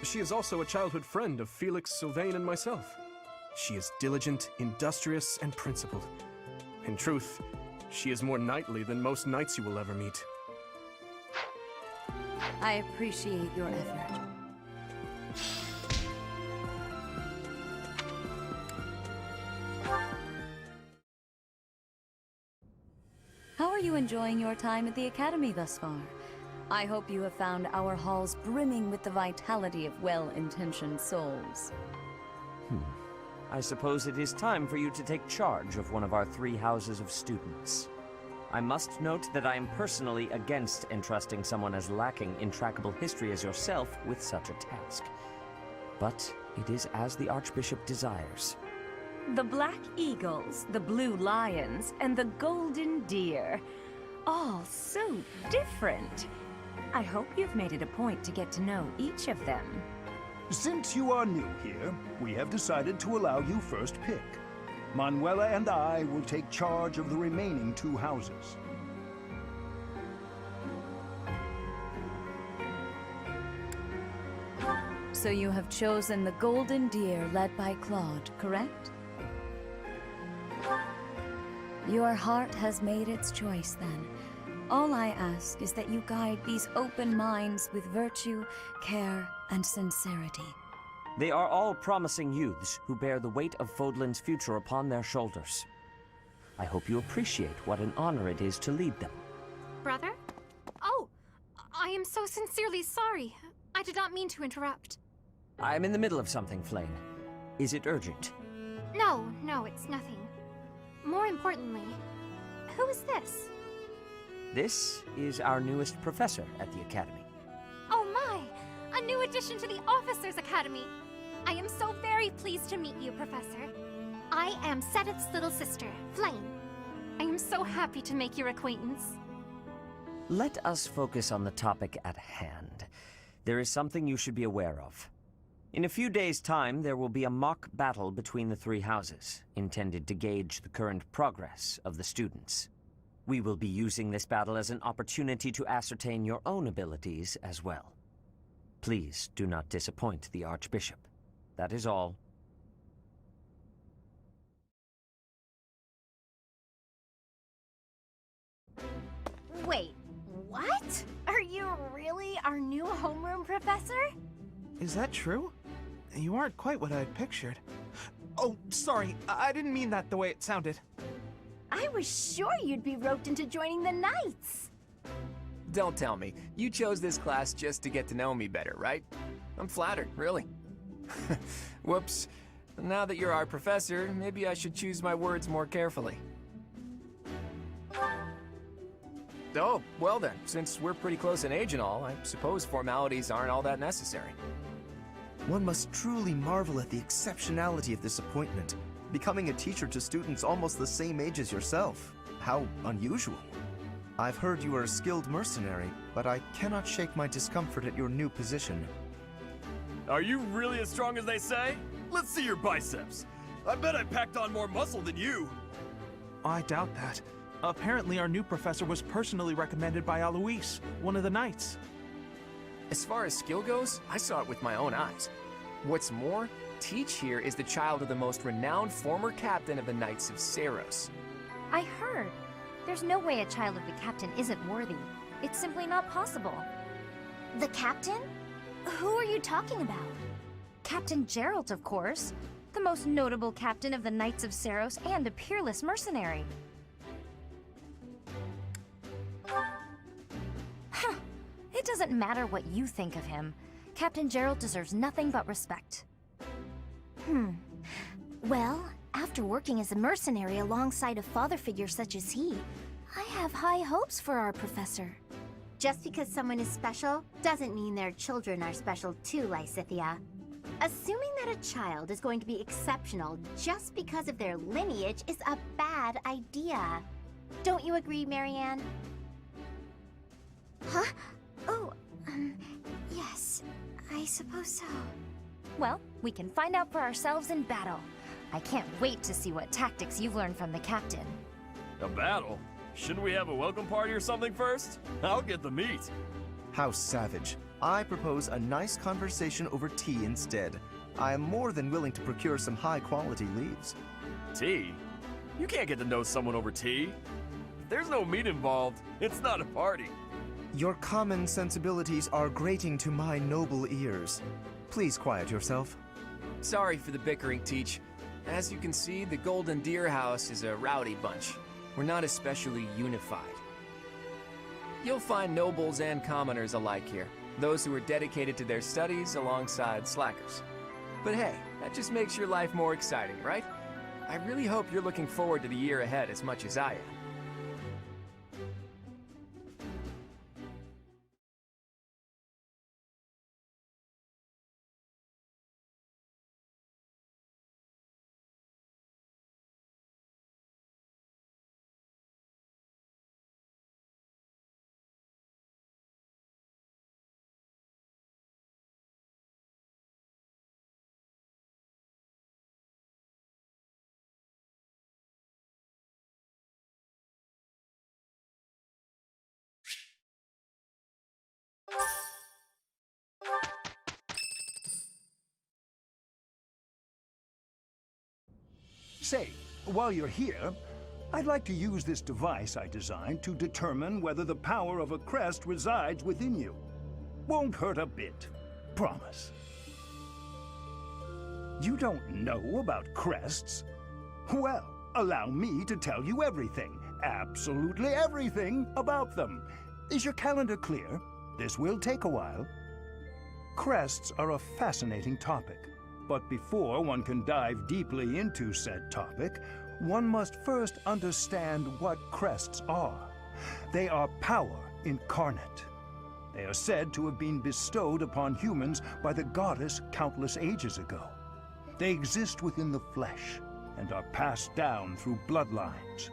She is also a childhood friend of Felix, Sylvain, and myself. She is diligent, industrious, and principled. In truth, she is more knightly than most knights you will ever meet. I appreciate your effort. How are you enjoying your time at the Academy thus far? I hope you have found our halls brimming with the vitality of well-intentioned souls. I suppose it is time for you to take charge of one of our 3 houses of students. I must note that I am personally against entrusting someone as lacking in trackable history as yourself with such a task. But it is as the Archbishop desires. The Black Eagles, the Blue Lions, and the Golden Deer. All so different. I hope you've made it a point to get to know each of them. Since you are new here, we have decided to allow you first pick. Manuela and I will take charge of the remaining 2 houses. So you have chosen the Golden Deer led by Claude, correct? Your heart has made its choice then. All I ask is that you guide these open minds with virtue, care, and sincerity. They are all promising youths who bear the weight of Fodlan's future upon their shoulders. I hope you appreciate what an honor it is to lead them. Brother? Oh, I am so sincerely sorry. I did not mean to interrupt. I'm in the middle of something, Flame. Is it urgent? No, it's nothing. More importantly, who is this? This is our newest professor at the Academy. Oh my! A new addition to the Officers' Academy! I am so very pleased to meet you, Professor. I am Sedith's little sister, Flame. I am so happy to make your acquaintance. Let us focus on the topic at hand. There is something you should be aware of. In a few days' time, there will be a mock battle between the 3 houses, intended to gauge the current progress of the students. We will be using this battle as an opportunity to ascertain your own abilities as well. Please do not disappoint the Archbishop. That is all. Wait, what? Are you really our new homeroom professor? Is that true? You aren't quite what I had pictured. Oh, sorry. I didn't mean that the way it sounded. I was sure you'd be roped into joining the Knights. Don't tell me. You chose this class just to get to know me better, right? I'm flattered, really. Whoops. Now that you're our professor, maybe I should choose my words more carefully. Oh, well then, since we're pretty close in age and all, I suppose formalities aren't all that necessary. One must truly marvel at the exceptionality of this appointment. Becoming a teacher to students almost the same age as yourself. How unusual. I've heard you are a skilled mercenary, but I cannot shake my discomfort at your new position. Are you really as strong as they say? Let's see your biceps. I bet I packed on more muscle than you. I doubt that. Apparently our new professor was personally recommended by Alois, one of the knights. As far as skill goes, I saw it with my own eyes. What's more, Teach here is the child of the most renowned former captain of the Knights of Seiros. I heard. There's no way a child of the captain isn't worthy. It's simply not possible. The captain? Who are you talking about? Captain Geralt, of course. The most notable captain of the Knights of Seiros and a peerless mercenary. Huh. It doesn't matter what you think of him. Captain Geralt deserves nothing but respect. Well, after working as a mercenary alongside a father figure such as he, I have high hopes for our professor. Just because someone is special doesn't mean their children are special too, Lysithia. Assuming that a child is going to be exceptional just because of their lineage is a bad idea. Don't you agree, Marianne? Huh? Oh, yes, I suppose so. Well, we can find out for ourselves in battle. I can't wait to see what tactics you've learned from the captain. A battle? Shouldn't we have a welcome party or something first? I'll get the meat. How savage. I propose a nice conversation over tea instead. I am more than willing to procure some high-quality leaves. Tea? You can't get to know someone over tea. If there's no meat involved, it's not a party. Your common sensibilities are grating to my noble ears. Please quiet yourself. Sorry for the bickering, Teach. As you can see, the Golden Deer House is a rowdy bunch. We're not especially unified. You'll find nobles and commoners alike here, those who are dedicated to their studies alongside slackers. But hey, that just makes your life more exciting, right? I really hope you're looking forward to the year ahead as much as I am. Say, while you're here, I'd like to use this device I designed to determine whether the power of a crest resides within you. Won't hurt a bit. Promise. You don't know about crests? Well, allow me to tell you everything, absolutely everything about them. Is your calendar clear? This will take a while. Crests are a fascinating topic. But before one can dive deeply into said topic, one must first understand what crests are. They are power incarnate. They are said to have been bestowed upon humans by the goddess countless ages ago. They exist within the flesh and are passed down through bloodlines.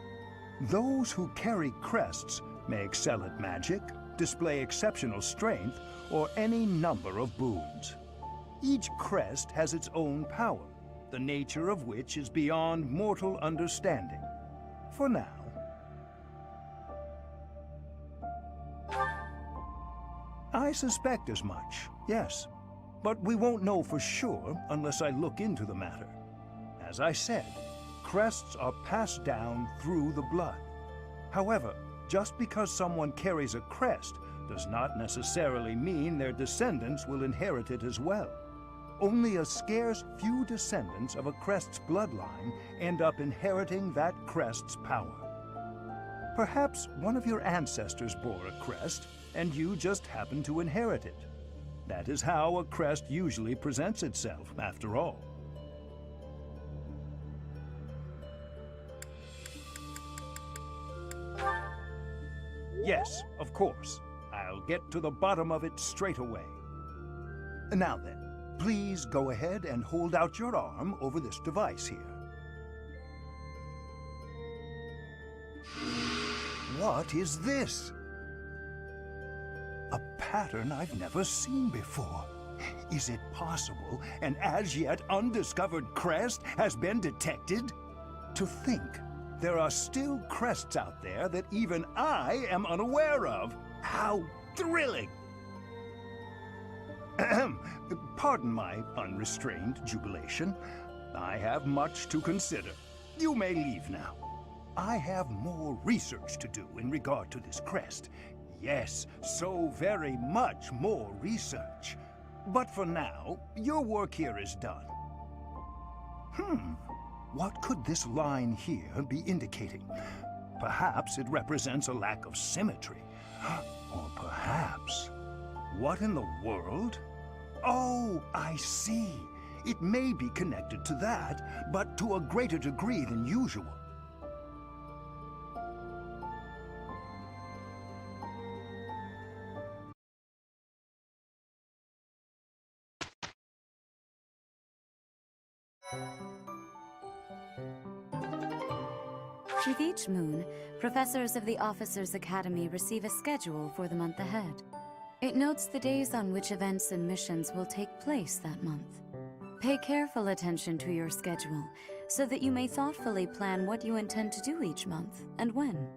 Those who carry crests may excel at magic, display exceptional strength, or any number of boons. Each crest has its own power, the nature of which is beyond mortal understanding. For now. I suspect as much, yes. But we won't know for sure unless I look into the matter. As I said, crests are passed down through the blood. However, just because someone carries a crest does not necessarily mean their descendants will inherit it as well. Only a scarce few descendants of a crest's bloodline end up inheriting that crest's power. Perhaps one of your ancestors bore a crest, and you just happen to inherit it. That is how a crest usually presents itself, after all. Yes, of course. I'll get to the bottom of it straight away. Now then, please go ahead and hold out your arm over this device here. What is this? A pattern I've never seen before. Is it possible an as yet undiscovered crest has been detected? To think there are still crests out there that even I am unaware of. How thrilling! Pardon my unrestrained jubilation. I have much to consider. You may leave now. I have more research to do in regard to this crest. Yes, so very much more research. But for now, your work here is done. What could this line here be indicating? Perhaps it represents a lack of symmetry. Or perhaps... What in the world? Oh, I see. It may be connected to that, but to a greater degree than usual. With each moon, professors of the Officers' Academy receive a schedule for the month ahead. It notes the days on which events and missions will take place that month. Pay careful attention to your schedule, so that you may thoughtfully plan what you intend to do each month and when.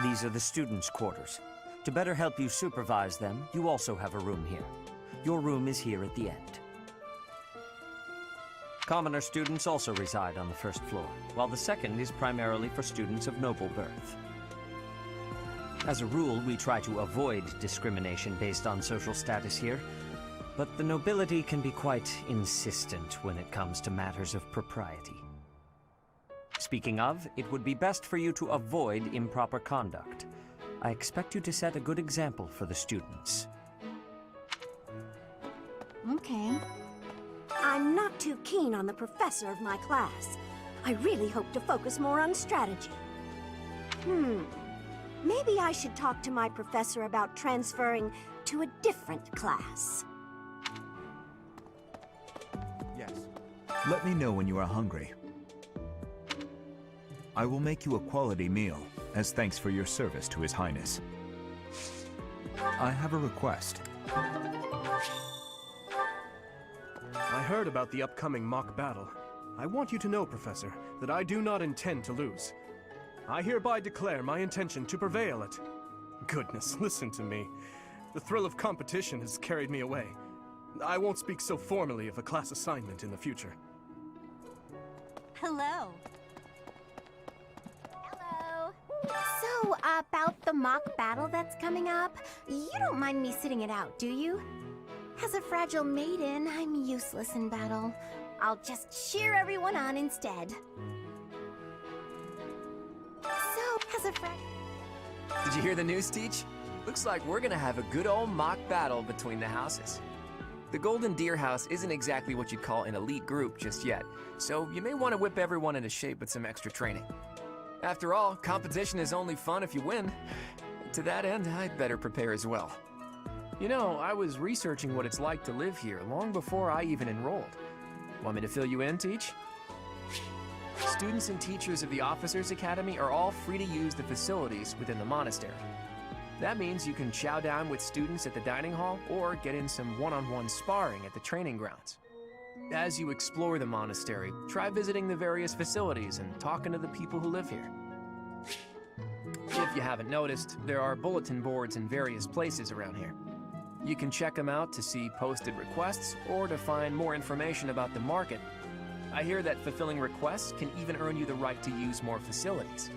These are the students' quarters. To better help you supervise them, you also have a room here. Your room is here at the end. Commoner students also reside on the first floor, while the second is primarily for students of noble birth. As a rule, we try to avoid discrimination based on social status here, but the nobility can be quite insistent when it comes to matters of propriety. Speaking of, it would be best for you to avoid improper conduct. I expect you to set a good example for the students. Okay. I'm not too keen on the professor of my class. I really hope to focus more on strategy. Maybe I should talk to my professor about transferring to a different class. Yes. Let me know when you are hungry. I will make you a quality meal, as thanks for your service to His Highness. I have a request. I heard about the upcoming mock battle. I want you to know, Professor, that I do not intend to lose. I hereby declare my intention to prevail at... Goodness, listen to me. The thrill of competition has carried me away. I won't speak so formally of a class assignment in the future. Hello. So, about the mock battle that's coming up, you don't mind me sitting it out, do you? As a fragile maiden, I'm useless in battle. I'll just cheer everyone on instead. So, as a Did you hear the news, Teach? Looks like we're gonna have a good old mock battle between the houses. The Golden Deer House isn't exactly what you'd call an elite group just yet, so you may want to whip everyone into shape with some extra training. After all, competition is only fun if you win. To that end, I'd better prepare as well. You know, I was researching what it's like to live here long before I even enrolled. Want me to fill you in, Teach? Students and teachers of the Officers Academy are all free to use the facilities within the monastery. That means you can chow down with students at the dining hall or get in some one-on-one sparring at the training grounds. As you explore the monastery, try visiting the various facilities and talking to the people who live here. If you haven't noticed, there are bulletin boards in various places around here. You can check them out to see posted requests or to find more information about the market. I hear that fulfilling requests can even earn you the right to use more facilities.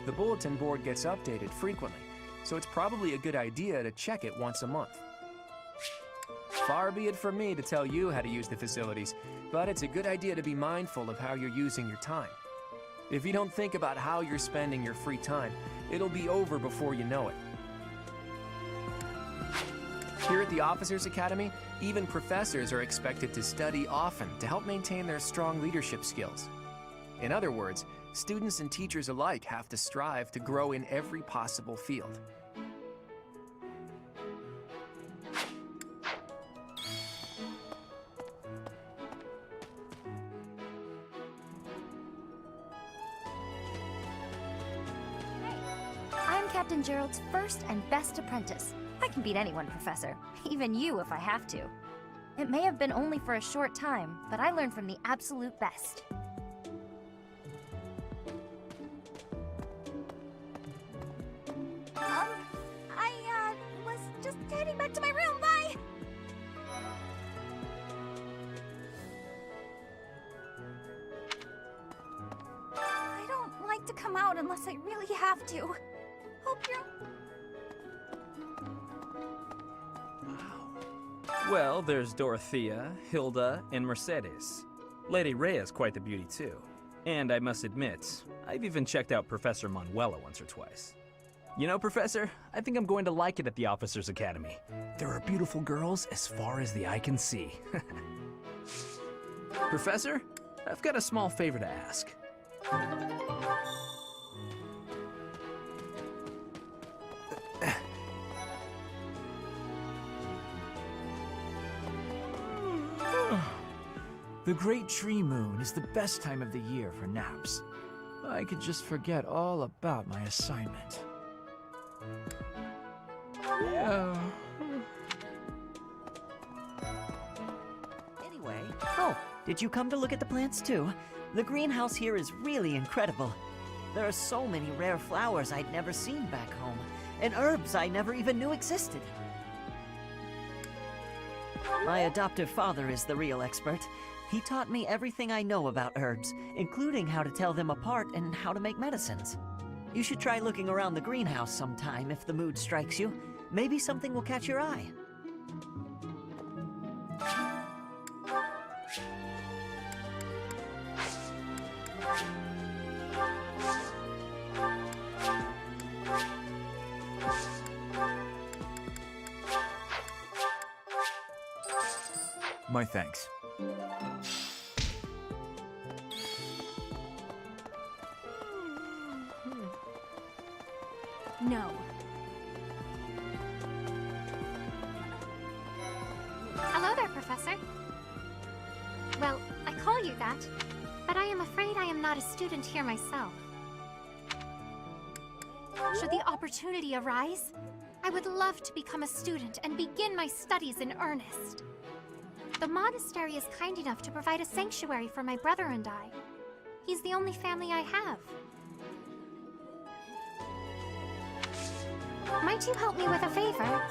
The bulletin board gets updated frequently, so it's probably a good idea to check it once a month. Far be it from me to tell you how to use the facilities, but it's a good idea to be mindful of how you're using your time. If you don't think about how you're spending your free time, it'll be over before you know it. Here at the Officers Academy, even professors are expected to study often to help maintain their strong leadership skills. In other words, students and teachers alike have to strive to grow in every possible field. I'm Captain Gerald's first and best apprentice. I can beat anyone, Professor. Even you if I have to. It may have been only for a short time, but I learned from the absolute best. I was just heading back to my room, bye! I don't like to come out unless I really have to. Hope you're... Well, there's Dorothea, Hilda, and Mercedes. Lady Rhea's quite the beauty, too. And I must admit, I've even checked out Professor Manuela once or twice. You know, Professor, I think I'm going to like it at the Officers Academy. There are beautiful girls as far as the eye can see. Professor, I've got a small favor to ask. The Great Tree Moon is the best time of the year for naps. I could just forget all about my assignment. Yeah. Anyway, oh, did you come to look at the plants too? The greenhouse here is really incredible. There are so many rare flowers I'd never seen back home, and herbs I never even knew existed. My adoptive father is the real expert. He taught me everything I know about herbs, including how to tell them apart and how to make medicines. You should try looking around the greenhouse sometime if the mood strikes you. Maybe something will catch your eye. My thanks. No. Hello there, Professor. Well, I call you that, but I am afraid I am not a student here myself. Should the opportunity arise, I would love to become a student and begin my studies in earnest. The monastery is kind enough to provide a sanctuary for my brother and I. He's the only family I have. Might you help me with a favor?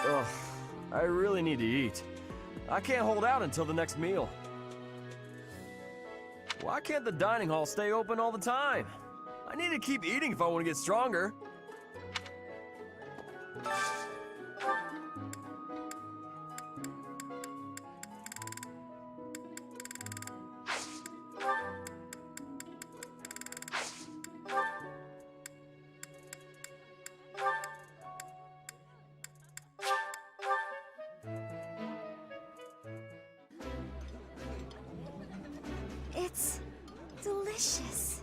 Ugh, I really need to eat. I can't hold out until the next meal. Why can't the dining hall stay open all the time? I need to keep eating if I want to get stronger. It's delicious.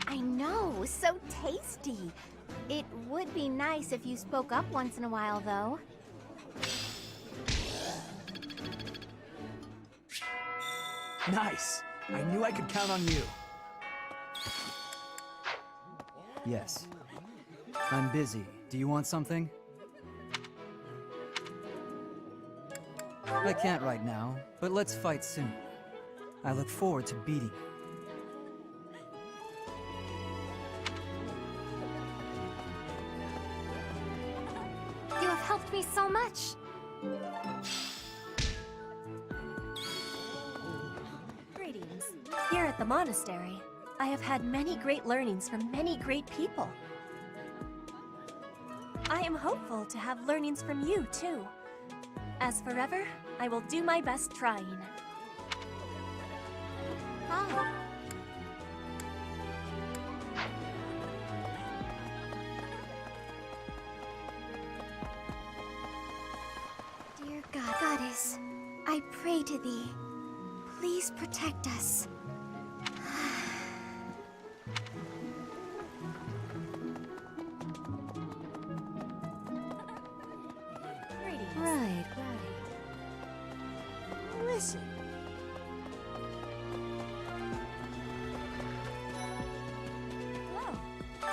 I know, so tasty. It would be nice if you spoke up once in a while, though. Nice. I knew I could count on you. Yes. I'm busy. Do you want something? I can't right now, but let's fight soon. I look forward to beating you. You have helped me so much. Greetings. Here at the monastery, I have had many great learnings from many great people. I am hopeful to have learnings from you, too. As forever, I will do my best trying. Oh. Dear Goddess, I pray to thee. Please protect us. Right. Listen.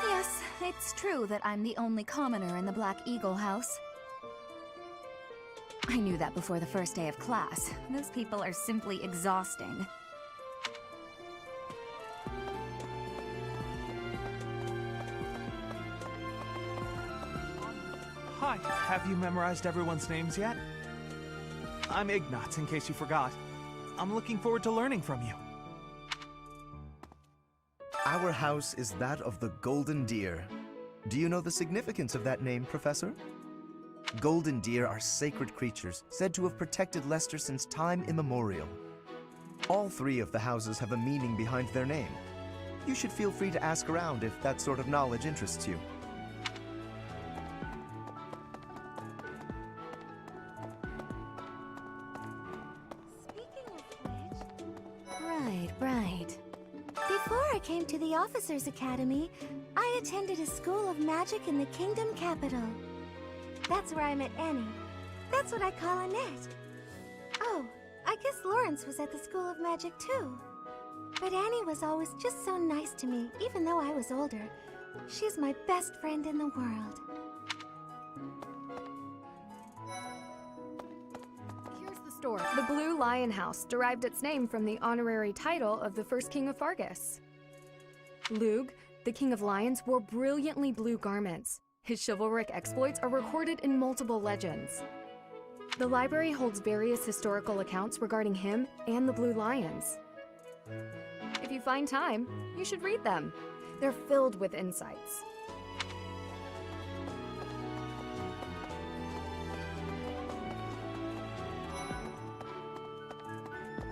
Yes, it's true that I'm the only commoner in the Black Eagle house. I knew that before the first day of class. Those people are simply exhausting. Hi, have you memorized everyone's names yet? I'm Ignatz, in case you forgot. I'm looking forward to learning from you. Our house is that of the Golden Deer. Do you know the significance of that name, Professor? Golden deer are sacred creatures, said to have protected Leicester since time immemorial. All three of the houses have a meaning behind their name. You should feel free to ask around if that sort of knowledge interests you. to the Officers' Academy, I attended a school of magic in the Kingdom Capital. That's where I met Annie. That's what I call Annette. Oh, I guess Lawrence was at the School of Magic too. But Annie was always just so nice to me, even though I was older. She's my best friend in the world. Here's the store. The Blue Lion House derived its name from the honorary title of the first king of Fargus. Lug, the king of lions, wore brilliantly blue garments. His chivalric exploits are recorded in multiple legends. The library holds various historical accounts regarding him and the Blue Lions. If you find time, you should read them. They're filled with insights.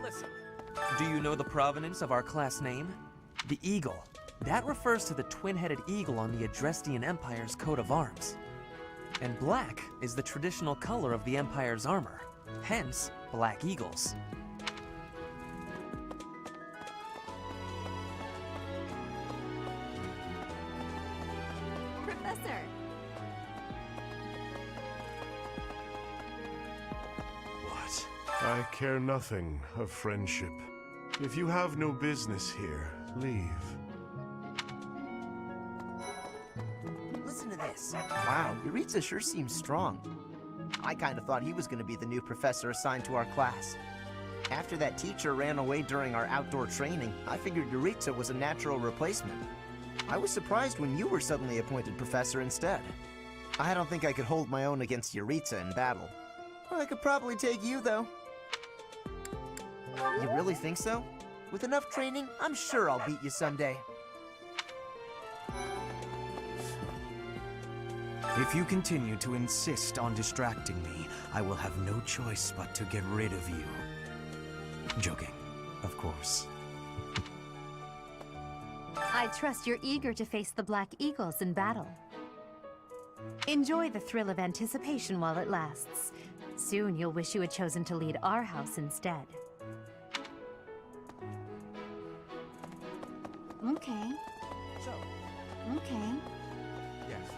Listen, do you know the provenance of our class name? The eagle. That refers to the twin-headed eagle on the Adrestian Empire's coat of arms. And black is the traditional color of the Empire's armor, hence black eagles. Professor! What? I care nothing of friendship. If you have no business here, leave. Listen to this. Wow, Yuritsa sure seems strong. I kind of thought he was going to be the new professor assigned to our class. After that teacher ran away during our outdoor training, I figured Yuritsa was a natural replacement. I was surprised when you were suddenly appointed professor instead. I don't think I could hold my own against Yuritsa in battle. I could probably take you, though. You really think so? With enough training, I'm sure I'll beat you someday. If you continue to insist on distracting me, I will have no choice but to get rid of you. Joking, of course. I trust you're eager to face the Black Eagles in battle. Enjoy the thrill of anticipation while it lasts. Soon you'll wish you had chosen to lead our house instead. Okay. So. Okay. Yes.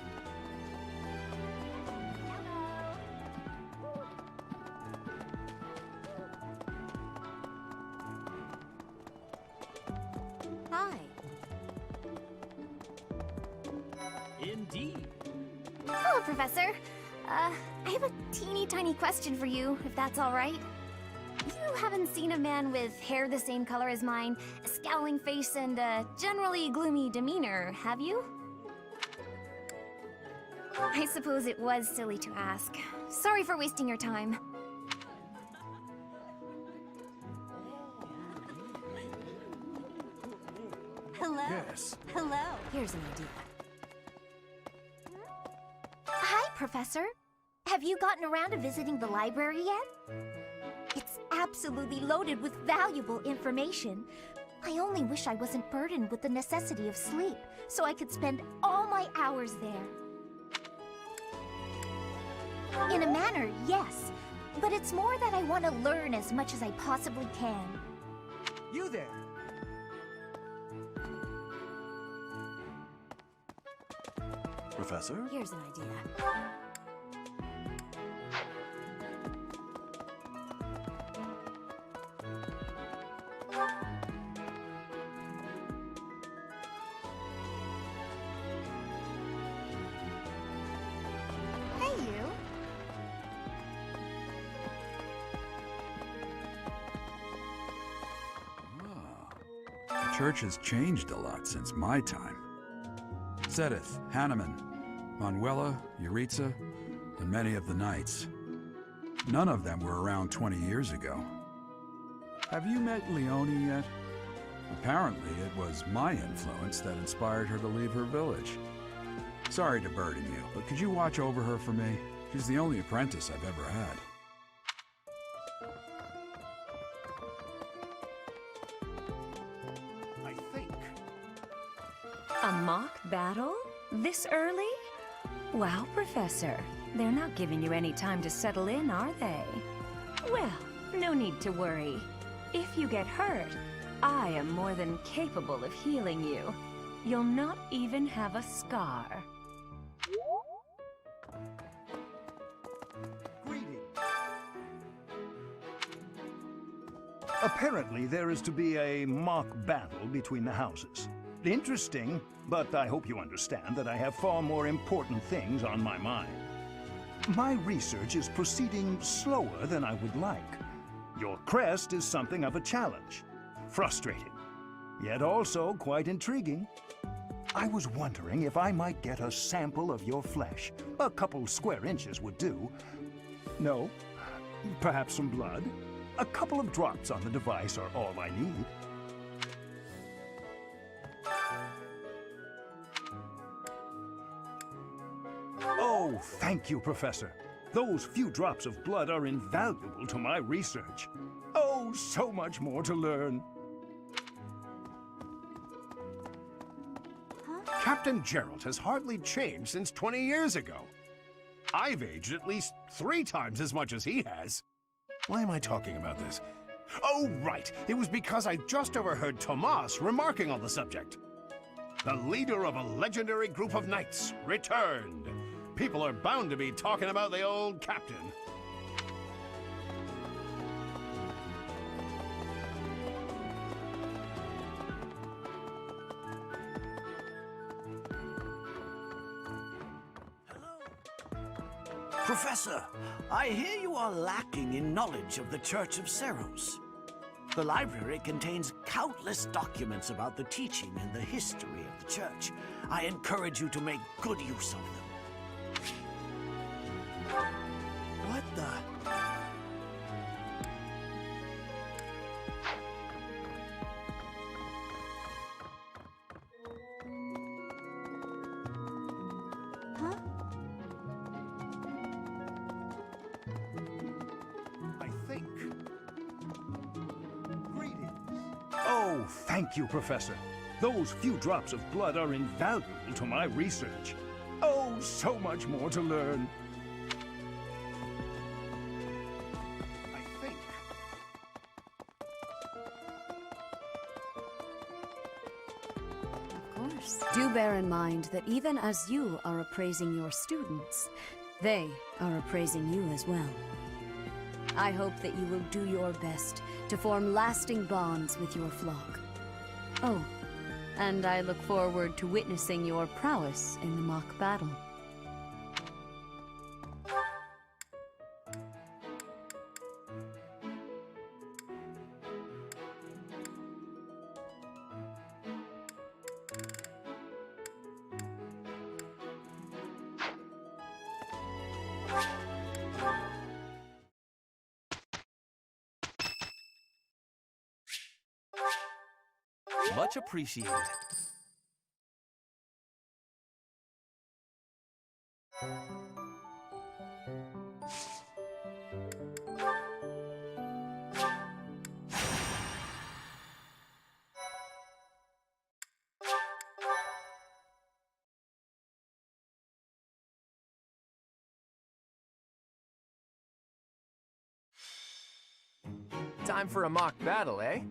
Hi. Indeed. Hello, Professor. I have a teeny tiny question for you, if that's all right. You haven't seen a man with hair the same color as mine, a scowling face, and a generally gloomy demeanor, have you? I suppose it was silly to ask. Sorry for wasting your time. Hello. Yes. Hello. Here's an idea. Hi, Professor. Have you gotten around to visiting the library yet? It's absolutely loaded with valuable information. I only wish I wasn't burdened with the necessity of sleep, so I could spend all my hours there. In a manner, yes. But it's more that I want to learn as much as I possibly can. You there! Professor? Here's an idea. Hey, you. The church has changed a lot since my time. Sedith, Hanneman, Manuela, Yuritsa, and many of the knights. None of them were around 20 years ago. Have you met Leone yet? Apparently, it was my influence that inspired her to leave her village. Sorry to burden you, but could you watch over her for me? She's the only apprentice I've ever had. I think. A mock battle? This early? Wow, Professor. They're not giving you any time to settle in, are they? Well, no need to worry. If you get hurt, I am more than capable of healing you. You'll not even have a scar. Apparently, there is to be a mock battle between the houses. Interesting, but I hope you understand that I have far more important things on my mind. My research is proceeding slower than I would like. Your crest is something of a challenge. Frustrating, yet also quite intriguing. I was wondering if I might get a sample of your flesh. A couple square inches would do. No? Perhaps some blood? A couple of drops on the device are all I need. Oh, thank you, Professor. Those few drops of blood are invaluable to my research. Oh, so much more to learn. Captain Gerald has hardly changed since 20 years ago. I've aged at least 3 times as much as he has. Why am I talking about this? Oh, right. It was because I just overheard Tomas remarking on the subject. The leader of a legendary group of knights returned. People are bound to be talking about the old captain. Professor, I hear you are lacking in knowledge of the Church of Ceros. The library contains countless documents about the teaching and the history of the Church. I encourage you to make good use of them. What the? Oh, thank you, Professor. Those few drops of blood are invaluable to my research. Oh, so much more to learn. Of course. Do bear in mind that even as you are appraising your students, they are appraising you as well. I hope that you will do your best to form lasting bonds with your flock. Oh, and I look forward to witnessing your prowess in the mock battle. Much appreciated. Time for a mock battle, eh?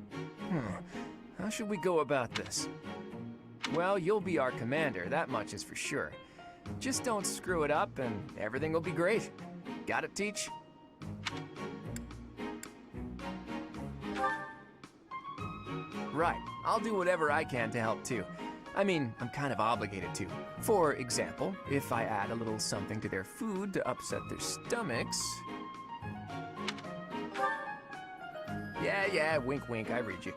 How should we go about this? Well, you'll be our commander, that much is for sure. Just don't screw it up and everything will be great. Got it, Teach? Right, I'll do whatever I can to help too. I mean, I'm kind of obligated to. For example, if I add a little something to their food to upset their stomachs... Yeah, wink wink, I read you.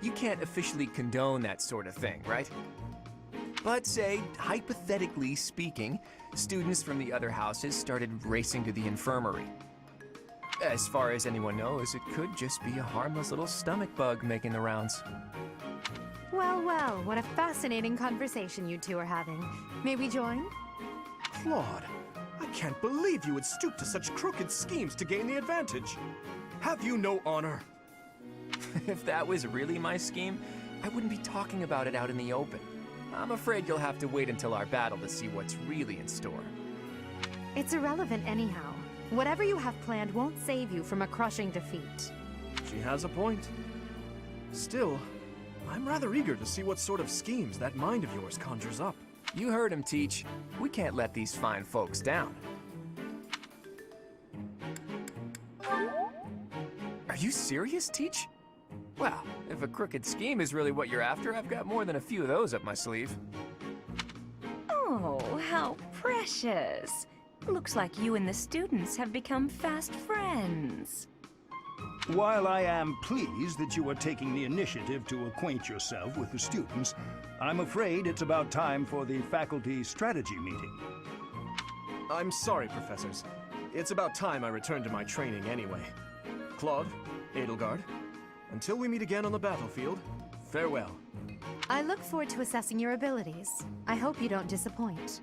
You can't officially condone that sort of thing, right? But say, hypothetically speaking, students from the other houses started racing to the infirmary. As far as anyone knows, it could just be a harmless little stomach bug making the rounds. Well, well, what a fascinating conversation you two are having. May we join? Claude, I can't believe you would stoop to such crooked schemes to gain the advantage. Have you no honor? If that was really my scheme, I wouldn't be talking about it out in the open. I'm afraid you'll have to wait until our battle to see what's really in store. It's irrelevant anyhow. Whatever you have planned won't save you from a crushing defeat. She has a point. Still, I'm rather eager to see what sort of schemes that mind of yours conjures up. You heard him, Teach. We can't let these fine folks down. Are you serious, Teach? Well, if a crooked scheme is really what you're after, I've got more than a few of those up my sleeve. Oh, how precious. Looks like you and the students have become fast friends. While I am pleased that you are taking the initiative to acquaint yourself with the students, I'm afraid it's about time for the faculty strategy meeting. I'm sorry, professors. It's about time I returned to my training anyway. Claude, Edelgard, until we meet again on the battlefield, farewell. I look forward to assessing your abilities. I hope you don't disappoint.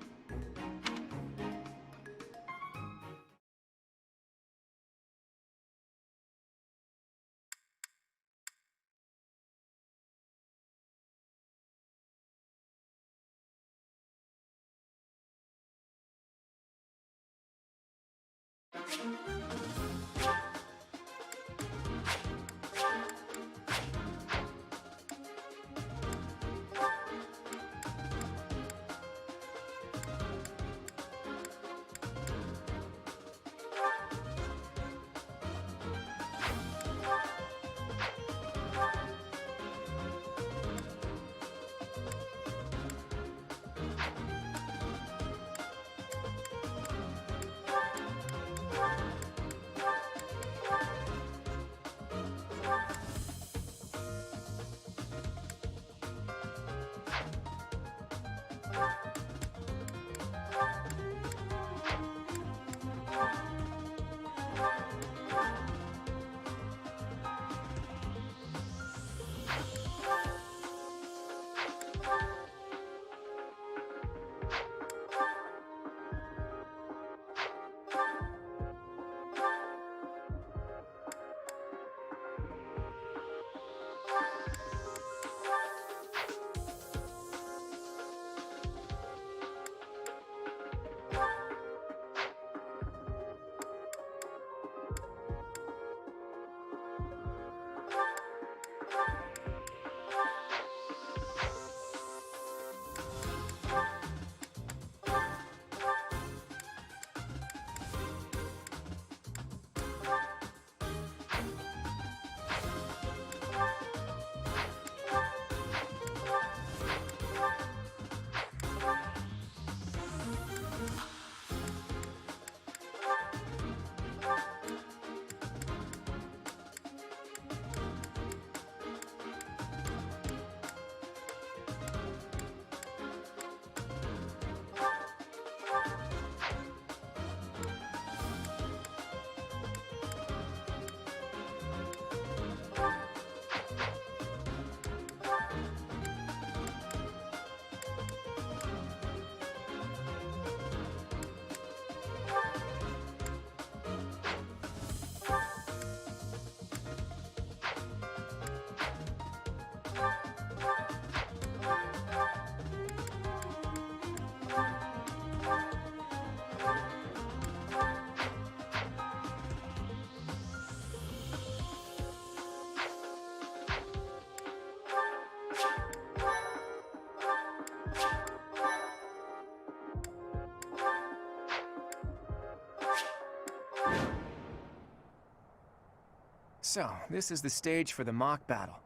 So, this is the stage for the mock battle.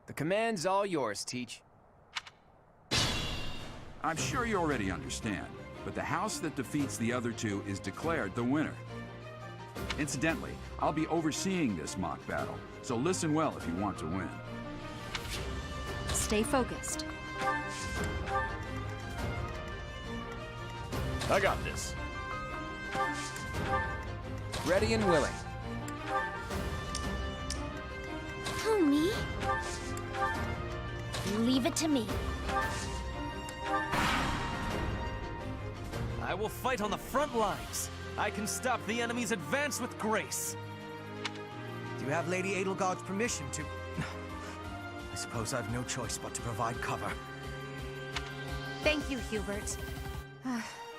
The command's all yours, Teach. I'm sure you already understand, but the house that defeats the other two is declared the winner. Incidentally, I'll be overseeing this mock battle, so listen well if you want to win. Stay focused. I got this. Ready and willing. Who, me? Leave it to me. I will fight on the front lines. I can stop the enemy's advance with grace. Do you have Lady Edelgard's permission to... I suppose I've no choice but to provide cover. Thank you, Hubert.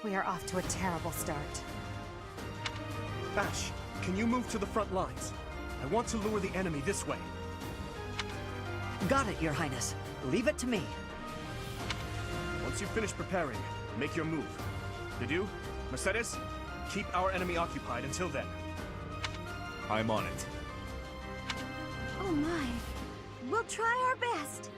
We are off to a terrible start. Ash, can you move to the front lines? I want to lure the enemy this way. Got it, Your Highness. Leave it to me. Once you finish preparing, make your move. Ledoux, Mercedes, keep our enemy occupied until then. I'm on it. Oh my. We'll try our best.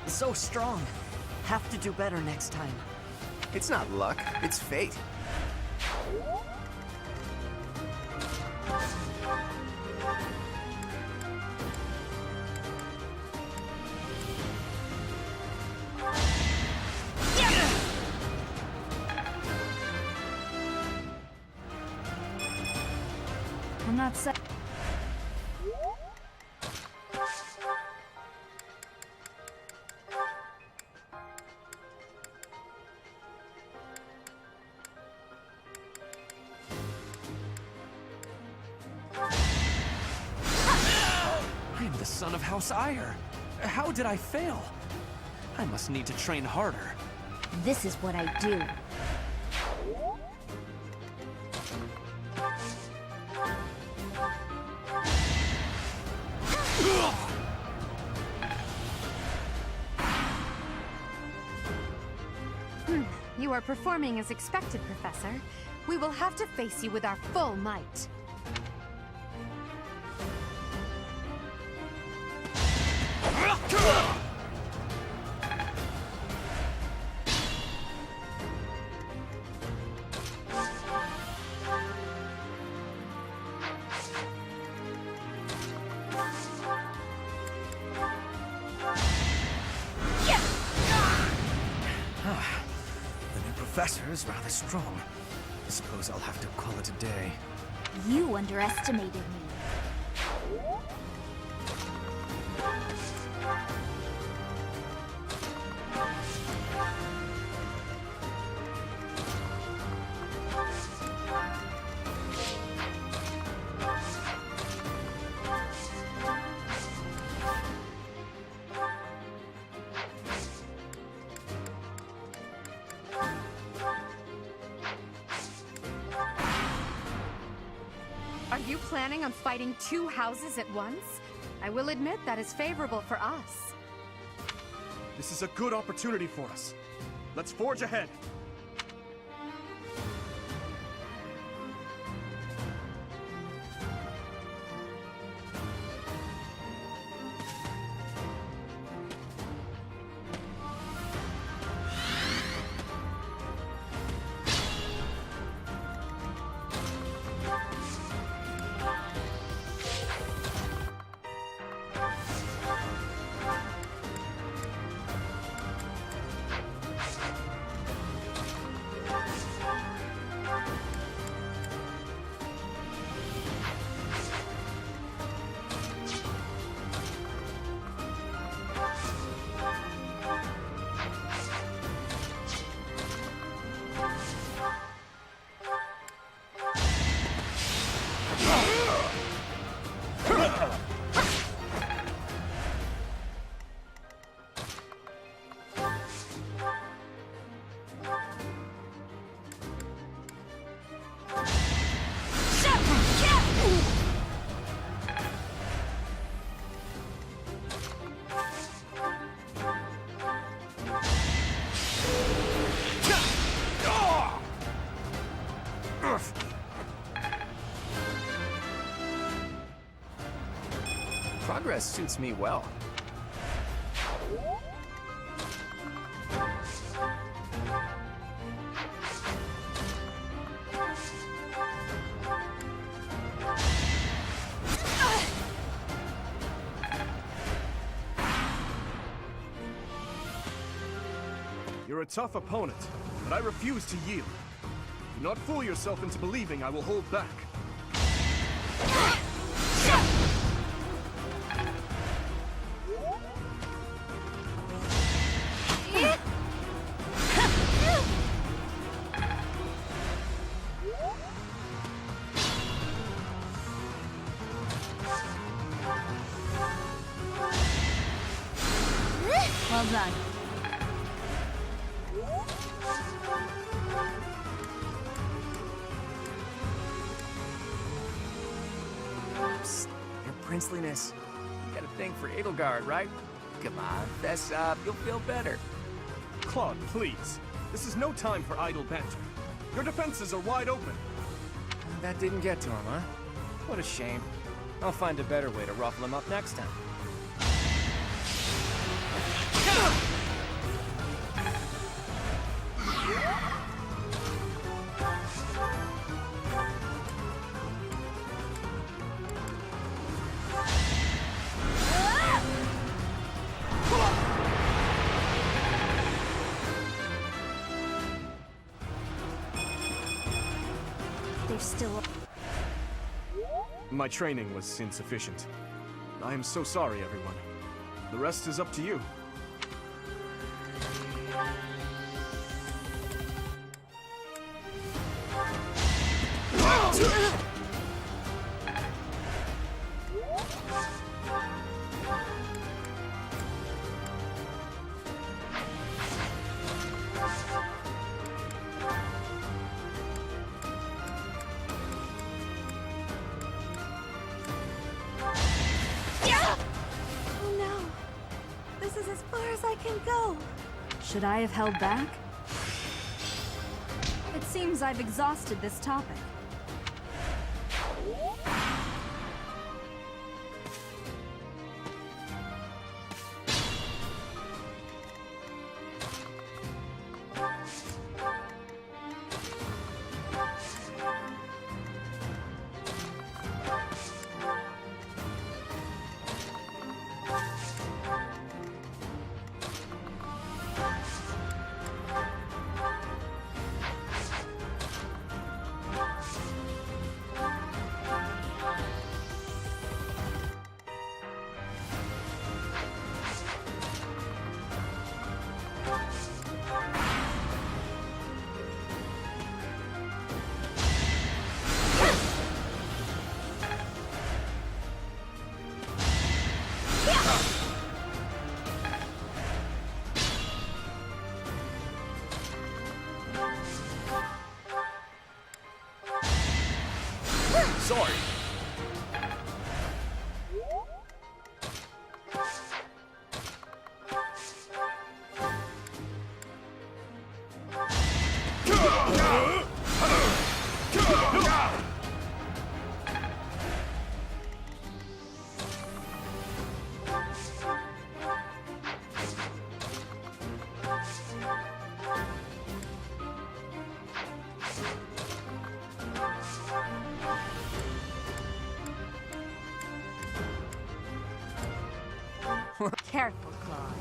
So strong. Have to do better next time. It's not luck, it's fate. I'm not sa- I am the son of House Ire. How did I fail? I must need to train harder. This is what I do. You are performing as expected, Professor. We will have to face you with our full might. The new professor is rather strong. I suppose I'll have to call it a day. You underestimated me. Are you planning on fighting two houses at once? I will admit that is favorable for us. This is a good opportunity for us. Let's forge ahead. Progress suits me well. You're a tough opponent, but I refuse to yield. Do not fool yourself into believing I will hold back. Well done. Psst, your princeliness. You got a thing for Edelgard, right? Come on, fess up. You'll feel better. Claude, please. This is no time for idle banter. Your defenses are wide open. That didn't get to him, huh? What a shame. I'll find a better way to ruffle him up next time. They're still... My training was insufficient. I am so sorry, everyone. The rest is up to you. Oh no. This is as far as I can go. Should I have held back? It seems I've exhausted this topic. Sorry. Careful, Claude.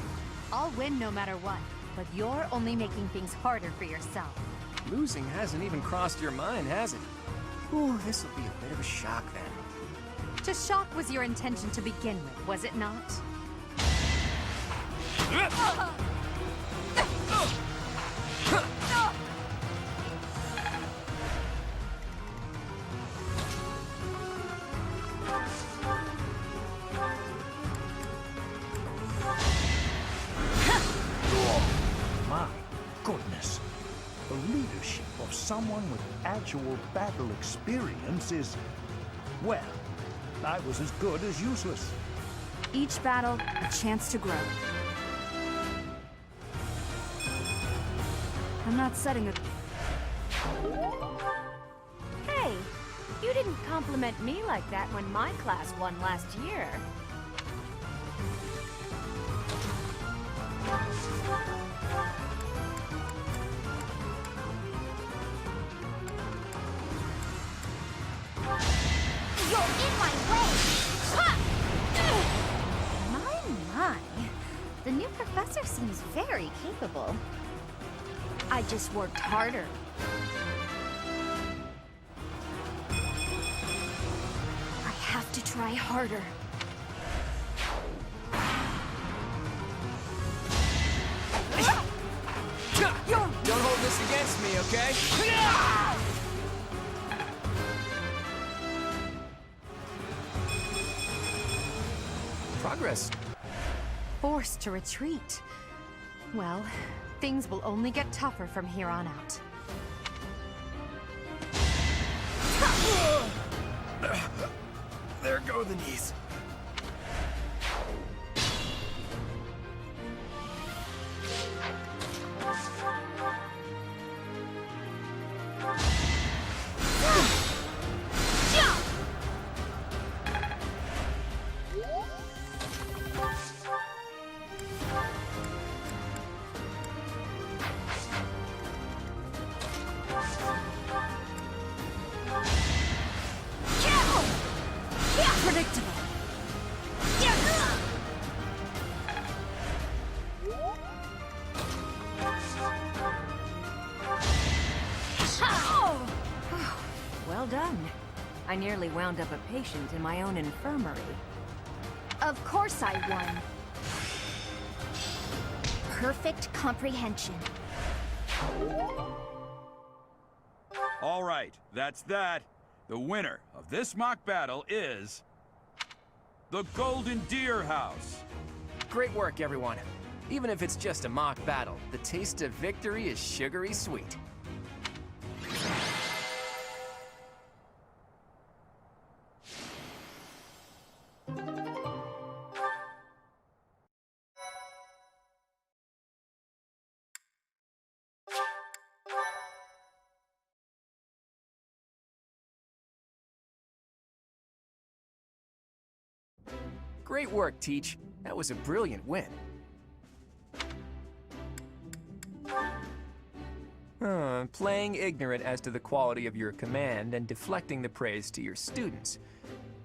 I'll win no matter what, but you're only making things harder for yourself. Losing hasn't even crossed your mind, has it? Ooh, this'll be a bit of a shock then. To shock was your intention to begin with, was it not? My goodness. The leadership of someone with actual battle experience is... well, I was as good as useless. Each battle, a chance to grow. I'm not setting a... Hey, you didn't compliment me like that when my class won last year. You're in my way! My. The new professor seems very capable. I just worked harder. have to try harder. Don't hold this against me, okay? Progress. Forced to retreat. Well, things will only get tougher from here on out. There go the knees. Predictable. Well done. I nearly wound up a patient in my own infirmary. Of course I won. Perfect comprehension. All right, that's that. The winner of this mock battle is... the Golden Deer House. Great work, everyone. Even if it's just a mock battle, the taste of victory is sugary sweet. Great work, Teach. That was a brilliant win. Playing ignorant as to the quality of your command and deflecting the praise to your students.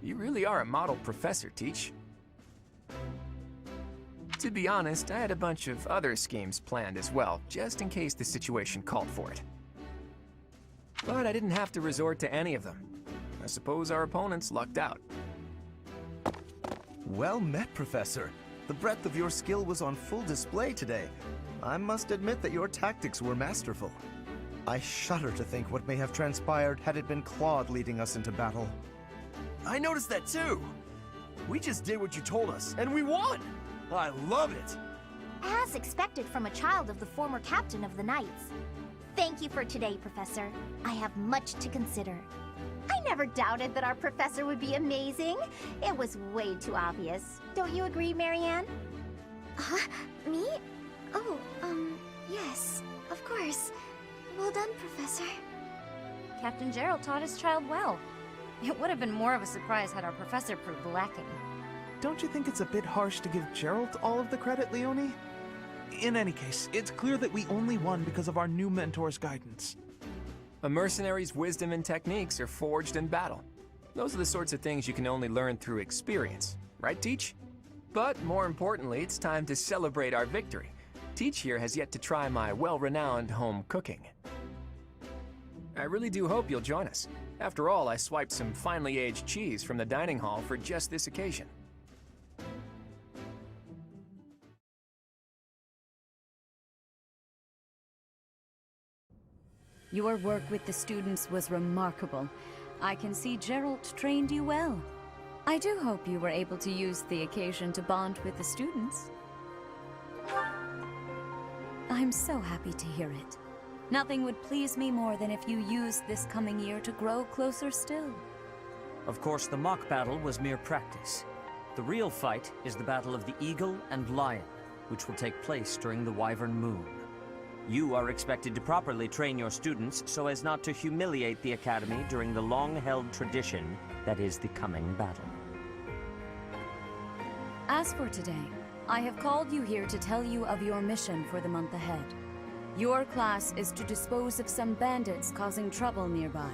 You really are a model professor, Teach. To be honest, I had a bunch of other schemes planned as well, just in case the situation called for it. But I didn't have to resort to any of them. I suppose our opponents lucked out. Well met, Professor. The breadth of your skill was on full display today. I must admit that your tactics were masterful. I shudder to think what may have transpired had it been Claude leading us into battle. I noticed that too. We just did what you told us, and we won! I love it! As expected from a child of the former captain of the Knights. Thank you for today, Professor. I have much to consider. I never doubted that our professor would be amazing. It was way too obvious. Don't you agree, Marianne? Huh? Me? Oh, yes, of course. Well done, Professor. Captain Gerald taught his child well. It would have been more of a surprise had our professor proved lacking. Don't you think it's a bit harsh to give Gerald all of the credit, Leonie? In any case, it's clear that we only won because of our new mentor's guidance. A mercenary's wisdom and techniques are forged in battle. Those are the sorts of things you can only learn through experience, right, Teach? But more importantly, it's time to celebrate our victory. Teach here has yet to try my well-renowned home cooking. I really do hope you'll join us. After all, I swiped some finely aged cheese from the dining hall for just this occasion. Your work with the students was remarkable. I can see Gerald trained you well. I do hope you were able to use the occasion to bond with the students. I'm so happy to hear it. Nothing would please me more than if you used this coming year to grow closer still. Of course, the mock battle was mere practice. The real fight is the Battle of the Eagle and Lion, which will take place during the Wyvern Moon. You are expected to properly train your students so as not to humiliate the Academy during the long-held tradition that is the coming battle. As for today, I have called you here to tell you of your mission for the month ahead. Your class is to dispose of some bandits causing trouble nearby.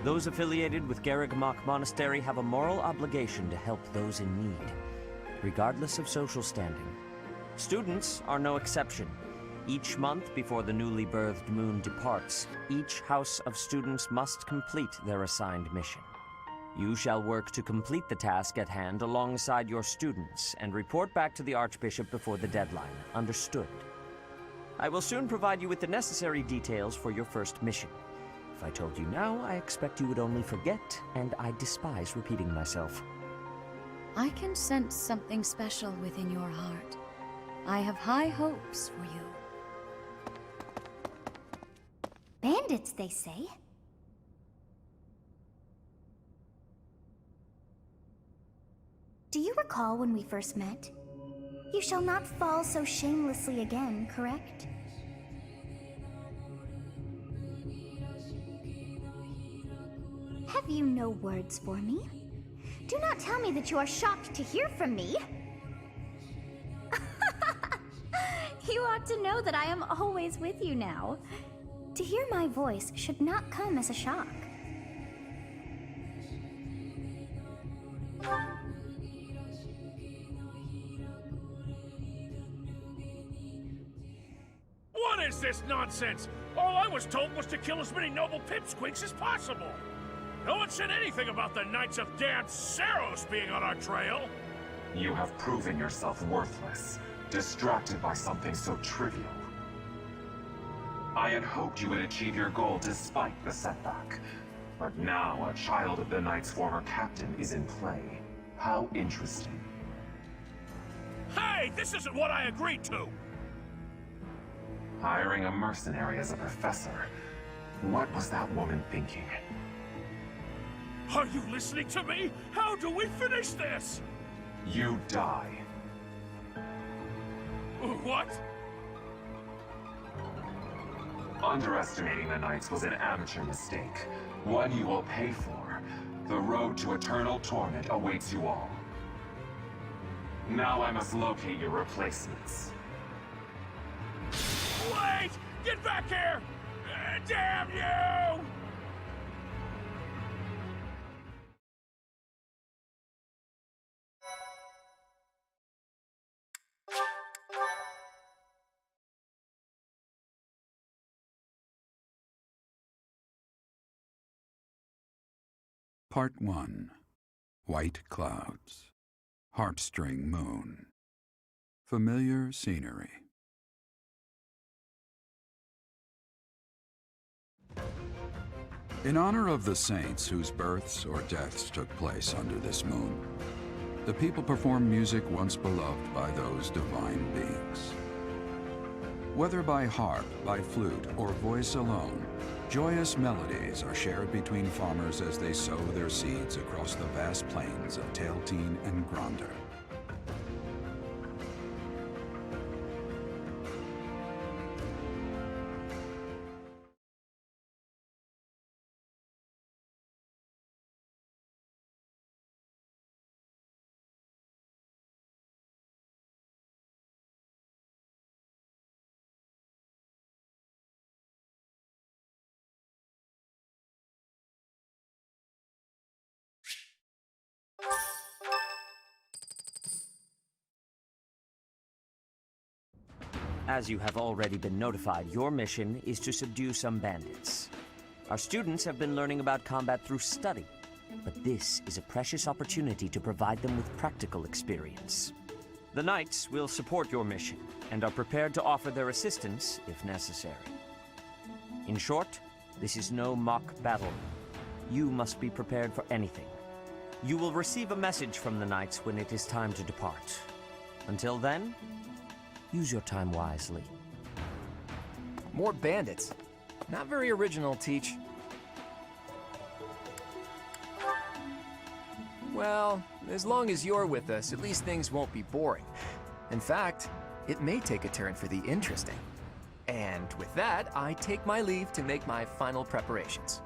Those affiliated with Garrigmach Monastery have a moral obligation to help those in need, regardless of social standing. Students are no exception. Each month before the newly birthed moon departs, each house of students must complete their assigned mission. You shall work to complete the task at hand alongside your students and report back to the Archbishop before the deadline. Understood? I will soon provide you with the necessary details for your first mission. If I told you now, I expect you would only forget, and I despise repeating myself. I can sense something special within your heart. I have high hopes for you. Bandits, they say. Do you recall when we first met? You shall not fall so shamelessly again, correct? Have you no words for me? Do not tell me that you are shocked to hear from me. You ought to know that I am always with you now. To hear my voice should not come as a shock. What is this nonsense? All I was told was to kill as many noble pipsqueaks as possible. No one said anything about the Knights of Damned Seros being on our trail. You have proven yourself worthless, distracted by something so trivial. I had hoped you would achieve your goal despite the setback. But now a child of the Knight's former captain is in play. How interesting. Hey, this isn't what I agreed to! Hiring a mercenary as a professor. What was that woman thinking? Are you listening to me? How do we finish this? You die. What? Underestimating the Knights was an amateur mistake. One you will pay for. The road to eternal torment awaits you all. Now I must locate your replacements. Wait! Get back here! Damn you! Part 1. White Clouds. Harpstring Moon. Familiar scenery. In honor of the saints whose births or deaths took place under this moon, the people perform music once beloved by those divine beings. Whether by harp, by flute, or voice alone, joyous melodies are shared between farmers as they sow their seeds across the vast plains of Tailteen and Gronder. As you have already been notified, your mission is to subdue some bandits. Our students have been learning about combat through study, but this is a precious opportunity to provide them with practical experience. The Knights will support your mission, and are prepared to offer their assistance if necessary. In short, this is no mock battle. You must be prepared for anything. You will receive a message from the Knights when it is time to depart. Until then, use your time wisely. More bandits. Not very original, Teach. Well, as long as you're with us, at least things won't be boring. In fact, it may take a turn for the interesting. And with that, I take my leave to make my final preparations.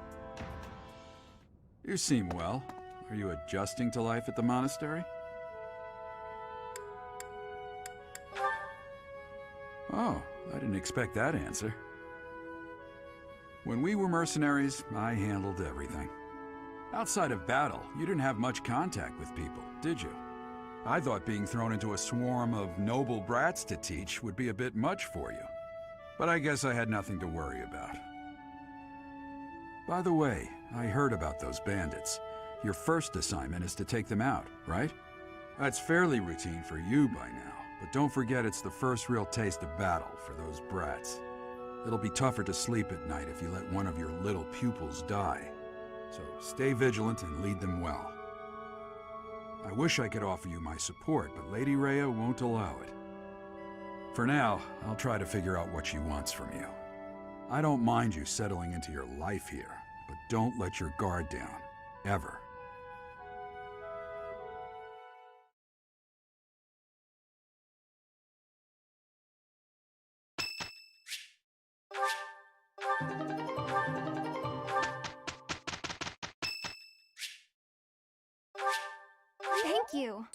You seem well. Are you adjusting to life at the monastery? Oh, I didn't expect that answer. When we were mercenaries, I handled everything. Outside of battle, you didn't have much contact with people, did you? I thought being thrown into a swarm of noble brats to teach would be a bit much for you. But I guess I had nothing to worry about. By the way, I heard about those bandits. Your first assignment is to take them out, right? That's fairly routine for you by now, but don't forget it's the first real taste of battle for those brats. It'll be tougher to sleep at night if you let one of your little pupils die. So stay vigilant and lead them well. I wish I could offer you my support, but Lady Rhea won't allow it. For now, I'll try to figure out what she wants from you. I don't mind you settling into your life here, but don't let your guard down, ever. Thank you.